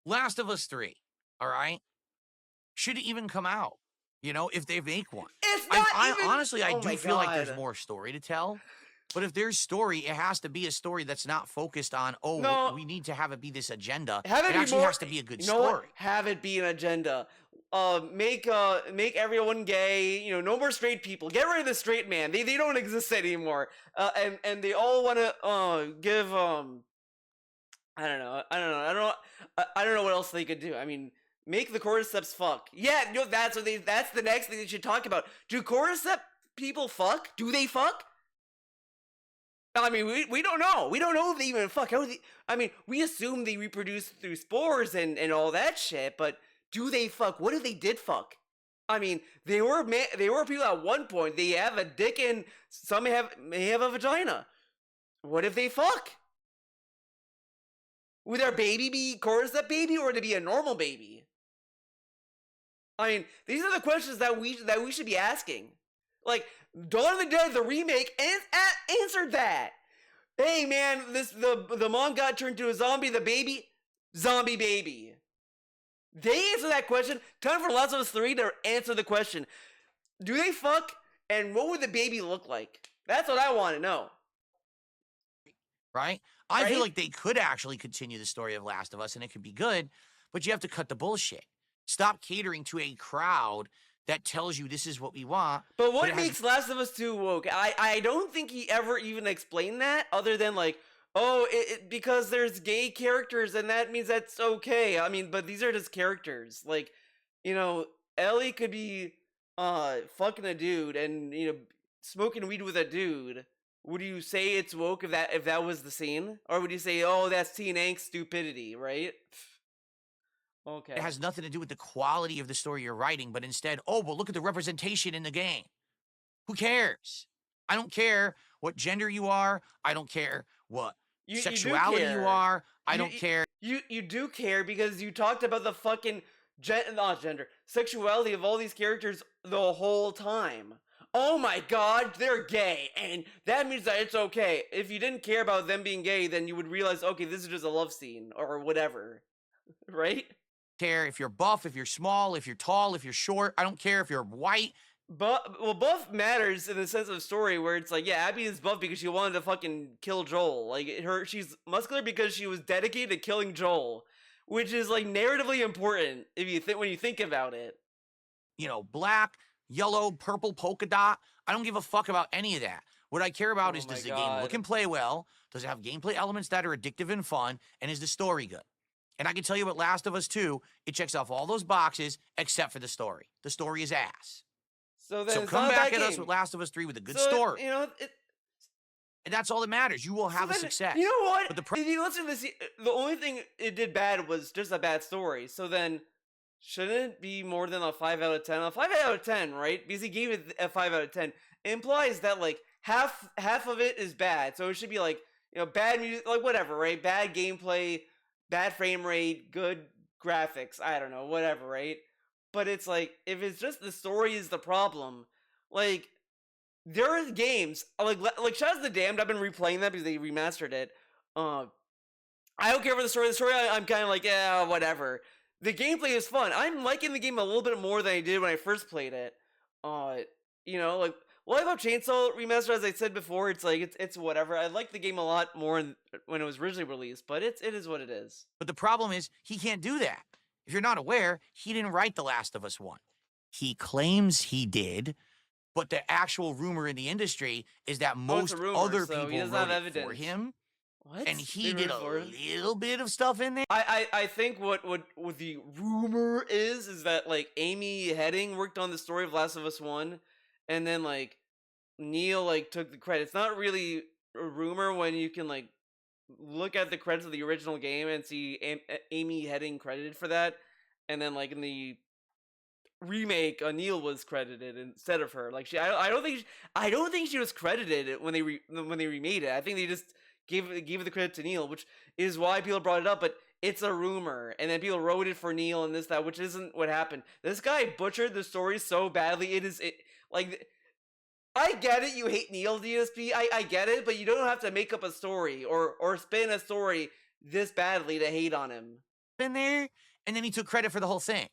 Last of Us 3, all right? Should it even come out? You know, if they make one.
It's not
honestly, I do feel like there's more story to tell. But if there's story, it has to be a story that's not focused on, we need to have it be this agenda. It actually has to be a good story.
Have it be an agenda. Make everyone gay. You know, no more straight people. Get rid of the straight man. They don't exist anymore. And they all want to give I don't know what else they could do. I mean, make the cordyceps fuck. Yeah, no, that's the next thing they should talk about. Do cordyceps people fuck? Do they fuck? I mean, we don't know. We don't know if they even fuck. I mean, we assume they reproduce through spores and all that shit, but do they fuck? What if they did fuck? I mean, they were people at one point. They have a dick and some may have a vagina. What if they fuck? Would their baby be cordyceps baby or would it be a normal baby? I mean, these are the questions that we should be asking. Like, Dawn of the Dead, the remake, answered that. Hey man, the mom got turned into a zombie, the baby, zombie baby. They answer that question. Time for Last of Us 3 to answer the question. Do they fuck? And what would the baby look like? That's what I want to know.
Right? I feel like they could actually continue the story of Last of Us and it could be good, but you have to cut the bullshit. Stop catering to a crowd that tells you this is what we want.
But what makes Last of Us 2 woke? I don't think he ever even explained that, other than like, oh, because there's gay characters and that means that's okay. I mean, but these are just characters. Like, you know, Ellie could be fucking a dude and, you know, smoking weed with a dude. Would you say it's woke if that was the scene? Or would you say, oh, that's teen angst stupidity, right? Okay.
It has nothing to do with the quality of the story you're writing, but instead, oh, well, look at the representation in the game. Who cares? I don't care what gender you are. I don't care what sexuality you are. I don't care.
You do care because you talked about the fucking not gender, sexuality of all these characters the whole time. Oh my god, they're gay, and that means that it's okay. If you didn't care about them being gay, then you would realize, okay, this is just a love scene or whatever, right?
Care if you're buff, if you're small, if you're tall, if you're short. I don't care if you're white.
But well, buff matters in the sense of story where it's like, yeah, Abby is buff because she wanted to fucking kill Joel. Like she's muscular because she was dedicated to killing Joel, which is like narratively important if you when you think about it.
You know, black, yellow, purple, polka dot. I don't give a fuck about any of that. What I care about is does the game look and play well? Does it have gameplay elements that are addictive and fun? And is the story good? And I can tell you what Last of Us 2, it checks off all those boxes except for the story. The story is ass.
So
come back at us with Last of Us 3 with a good story.
You know,
and that's all that matters. You will have a success.
You know what? But if you listen to this, the only thing it did bad was just a bad story. So then, shouldn't it be more than a 5 out of 10? A 5 out of 10, right? Because he gave it a 5 out of 10. It implies that like half of it is bad. So it should be like, you know, bad music, like whatever, right? Bad gameplay, bad frame rate, good graphics. I don't know, whatever, right? But it's like, if it's just the story is the problem, like, there are games, like Shadows of the Damned, I've been replaying that because they remastered it. I don't care for the story. The story, I'm kind of like, yeah, whatever. The gameplay is fun. I'm liking the game a little bit more than I did when I first played it. You know, like, Live Up Chainsaw Remastered, as I said before, it's like, it's whatever. I like the game a lot more when it was originally released, but it is what it is.
But the problem is, he can't do that. If you're not aware, he didn't write The Last of Us 1. He claims he did, but the actual rumor in the industry is that most other people wrote it for him.
What?
And he did a little bit of stuff in there.
I think what the rumor is that like Amy Hennig worked on the story of Last of Us 1, and then like Neil like took the credit. It's not really a rumor when you can like look at the credits of the original game and see Amy Hennig credited for that, and then like in the remake, Neil was credited instead of her. Like I don't think she was credited when they remade it. I think they just gave the credit to Neil, which is why people brought it up. But it's a rumor, and then people wrote it for Neil and that, which isn't what happened. This guy butchered the story so badly. Like. I get it, you hate Neil, DSP, I get it, but you don't have to make up a story or spin a story this badly to hate on him.
In there, and then he took credit for the whole thing.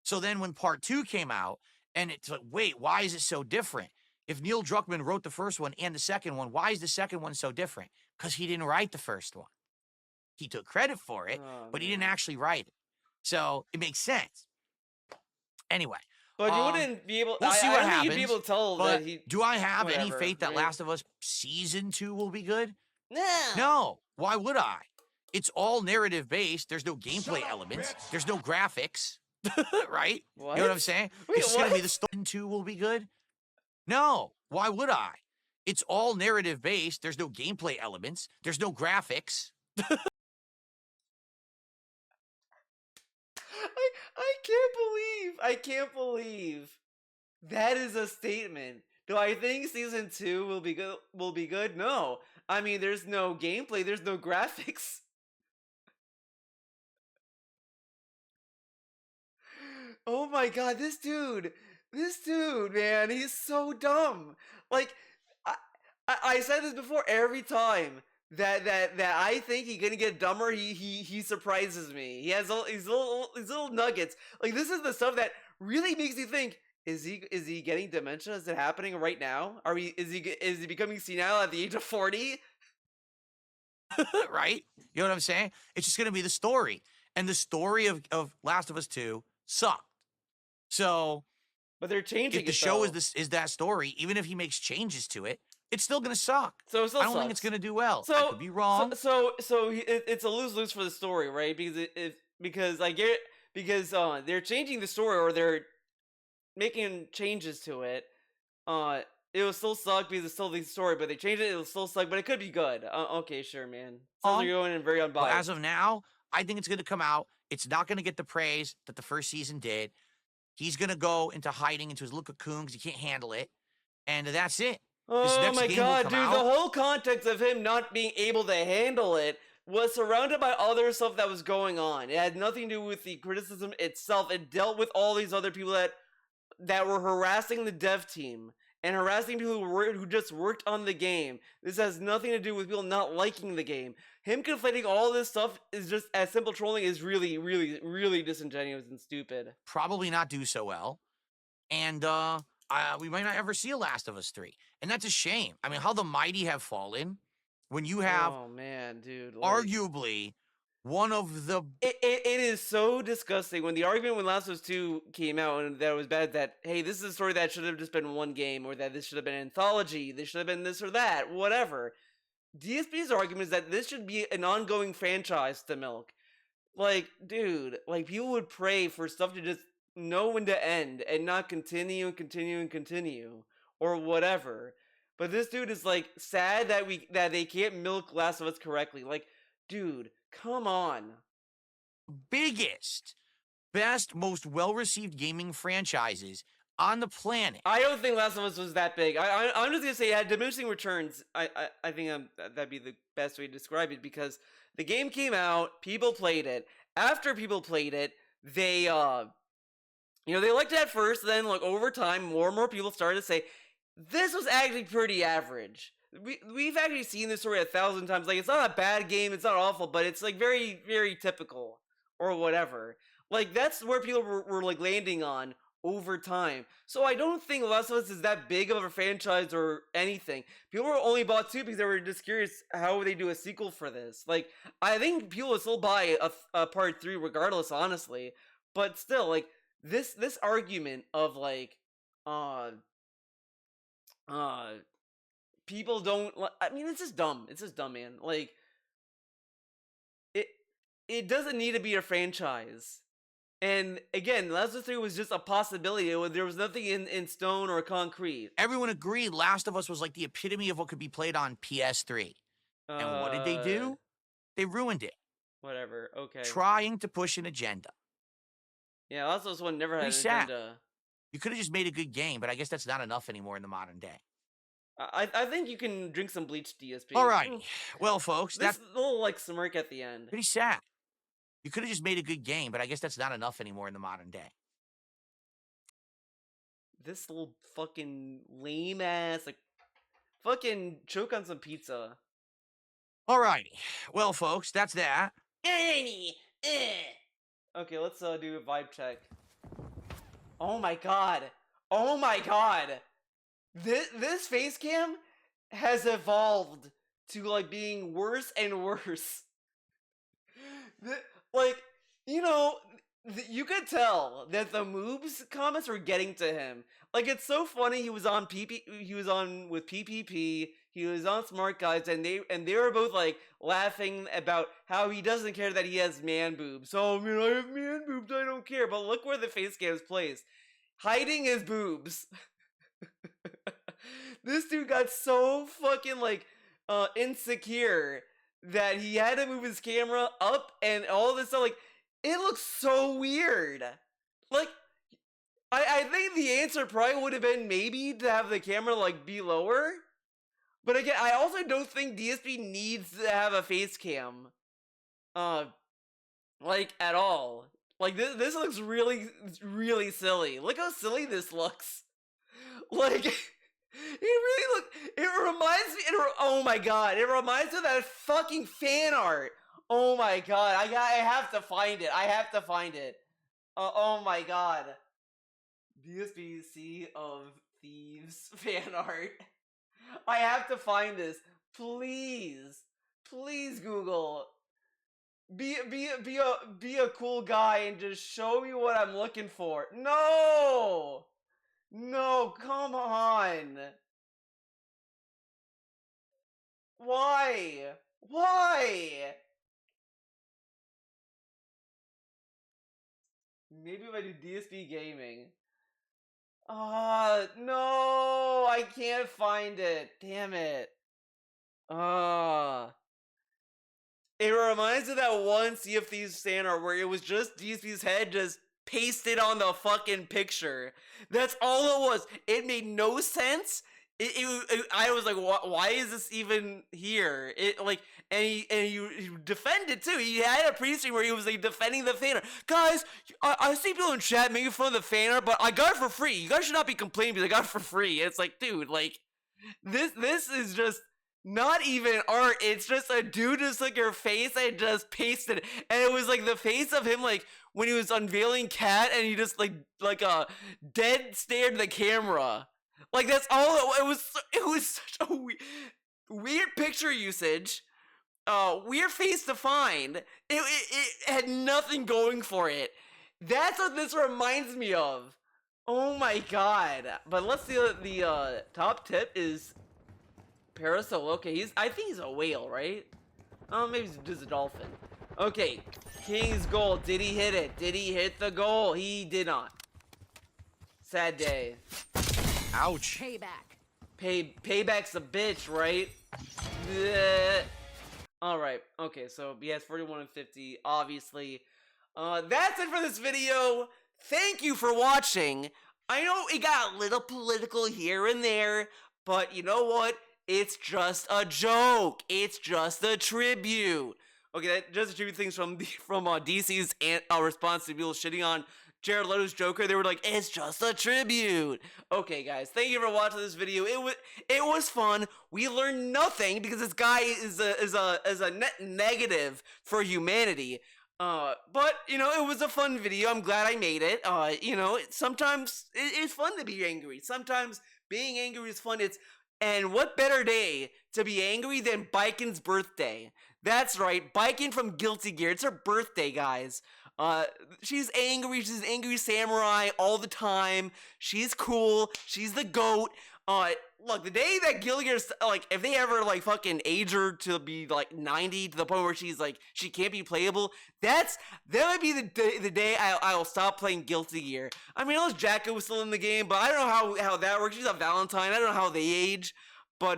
So then when part 2 came out, and it's like, wait, why is it so different? If Neil Druckmann wrote the first one and the second one, why is the second one so different? Because he didn't write the first one. He took credit for it, but he didn't actually write it. So it makes sense. Anyway.
But you wouldn't be able.
We'll see what happens.
You'd be able to tell that he.
Do I have any faith that Last of Us Season 2 will be good?
No.
No. Why would I? It's all narrative based. There's no gameplay elements. There's no graphics. Right?
What?
You know what I'm saying?
Wait,
it's just gonna be the Season 2 will be good. No. Why would I? It's all narrative based. There's no gameplay elements. There's no graphics.
I can't believe that is a statement. Do I think season 2 will be good? No. I mean, there's no gameplay, there's no graphics. Oh my god, this dude, man, he's so dumb. Like, I said this before, every time that I think he's gonna get dumber, he surprises me. He has these little nuggets. Like, this is the stuff that really makes you think: is he getting dementia? Is it happening right now? Is he becoming senile at the age of 40?
Right? You know what I'm saying? It's just gonna be the story, and the story of Last of Us 2 sucked. So
But they're changing
If the
it,
show
though.
is that story, even if he makes changes to it, it's still gonna suck.
So it still
I don't think it's
sucks.
gonna do well. I
So
could be wrong.
it's a lose-lose for the story, right? Because I get because they're changing the story or they're making changes to it. It will still suck because it's still the story, but they changed it. It'll still suck, but it could be good. Okay, sure, man. Sounds like you're going in very unbiased.
Well, as of now, I think it's gonna come out. It's not gonna get the praise that the first season did. He's gonna go into hiding, into his little cocoon because he can't handle it, and that's it. This
Oh
next
my
game will
god,
come
dude!
out.
The whole context of him not being able to handle it was surrounded by other stuff that was going on. It had nothing to do with the criticism itself. It dealt with all these other people that were harassing the dev team and harassing people who just worked on the game. This has nothing to do with people not liking the game. Him conflating all this stuff is just as simple trolling is really, really, really disingenuous and stupid.
Probably not do so well, and we might not ever see a Last of Us 3, and that's a shame. I mean, how the mighty have fallen when you have
Oh man, dude!
arguably one of the
It is so disgusting when the argument when Last of Us 2 came out and that it was bad that, hey, this is a story that should have just been one game, or that this should have been an anthology, this should have been this or that, whatever. DSP's argument is that this should be an ongoing franchise to milk. Like, dude, like people would pray for stuff to just know when to end and not continue and continue and continue or whatever. But this dude is like sad that they can't milk Last of Us correctly. Like, dude, come on.
biggest, best, most well-received gaming franchises on the planet.
I don't think Last of Us was that big. I'm just gonna say it had diminishing returns. I think that'd be the best way to describe it because the game came out, people played it. After people played it, they they liked it at first. Then like over time, more and more people started to say this was actually pretty average. We've actually seen this story 1,000 times. Like it's not a bad game, it's not awful, but it's like very very typical or whatever. Like that's where people were like landing on over time. So I don't think Last of Us is that big of a franchise or anything. People were only bought 2 because they were just curious how would they do a sequel for this. Like I think people will still buy a part 3 regardless, honestly. But still, like this argument of like people don't. I mean, it's just dumb. It's just dumb, man. Like it doesn't need to be a franchise. And again, Last of Us 3 was just a possibility. There was nothing in stone or concrete.
Everyone agreed Last of Us was like the epitome of what could be played on PS3. And what did they do? They ruined it.
Whatever. Okay.
Trying to push an agenda.
Yeah, Last of Us 1 never had an
sad.
agenda.
You could have just made a good game, but I guess that's not enough anymore in the modern day.
I think you can drink some bleach, DSP.
All right. Well, folks,
This
that's
little like smirk at the end.
pretty sad. You could have just made a good game, but I guess that's not enough anymore in the modern day.
This little fucking lame ass like fucking choke on some pizza.
All righty. Well, folks, that's that.
Okay, let's do a vibe check. Oh my god. Oh my god. This face cam has evolved to like being worse and worse. Like, you know, you could tell that the moobs comments were getting to him. Like, it's so funny. He was on with PPP. He was on Smart Guys, and they were both like laughing about how he doesn't care that he has man boobs. Oh, I mean, I have man boobs. I don't care. But look where the face cam is placed, hiding his boobs. This dude got so fucking like insecure that he had to move his camera up and all this stuff. Like, it looks so weird. Like, I think the answer probably would have been maybe to have the camera like be lower. But again, I also don't think DSP needs to have a face cam. Like at all. Like this looks really, really silly. Look how silly this looks. Like it reminds me, oh my god, it reminds me of that fucking fan art. Oh my god, I have to find it. I have to find it. Oh my god. DSP Sea of Thieves fan art. I have to find this. Please. Please, Google. Be a cool guy and just show me what I'm looking for. No! Maybe if I do DSP gaming. No, I can't find it. Damn it. It reminds me of that one Sea of Thieves fan art where it was just DSP's head just pasted on the fucking picture. That's all it was. It made no sense. I was like, why is this even here? He defended too. He had a pre-stream where he was like defending the fan art. Guys, I see people in chat making fun of the fan art, but I got it for free. You guys should not be complaining because I got it for free. It's like, dude, like this is just not even art. It's just a dude just like your face and just pasted, and it was like the face of him like when he was unveiling Cat, and he just like a dead stared the camera. Like that's all it was. It was such a weird picture usage. Weird face to find. It had nothing going for it. That's what this reminds me of. Oh my god. But let's see the top tip is Parasol. Okay, I think he's a whale, right? Oh, maybe he's just a dolphin. Okay, King's goal. Did he hit it? Did he hit the goal? He did not. Sad day.
Ouch.
Payback.
Payback's a bitch, right? Blech. All right. Okay, so yes, 41 and 50, obviously. That's it for this video. Thank you for watching. I know it got a little political here and there, but you know what? It's just a joke. It's just a tribute. Okay, that just a tribute things from DC's response to people shitting on Jared Leto's Joker. They were like, it's just a tribute. Okay, guys, thank you for watching this video. It was fun. We learned nothing because this guy is a net negative for humanity. But you know, it was a fun video. I'm glad I made it. You know, sometimes it's fun to be angry. Sometimes being angry is fun. And what better day to be angry than Biken's birthday? That's right, Biken from Guilty Gear. It's her birthday, guys. She's angry. She's an angry samurai all the time. She's cool. She's the GOAT. Look, the day that Guilty Gear, like, if they ever, like, fucking age her to be, like, 90 to the point where she's, like, she can't be playable, that would be the day I'll stop playing Guilty Gear. I mean, unless Jacko was still in the game, but I don't know how that works. She's a Valentine. I don't know how they age, but,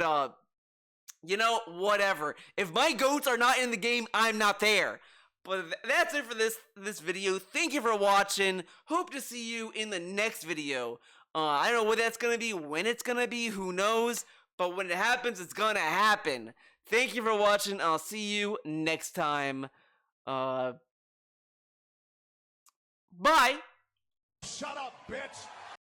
you know, whatever. If my GOATs are not in the game, I'm not there. But that's it for this video. Thank you for watching. Hope to see you in the next video. I don't know what that's gonna be, when it's gonna be, who knows. But when it happens, it's gonna happen. Thank you for watching. I'll see you next time. Bye.
Shut up, bitch.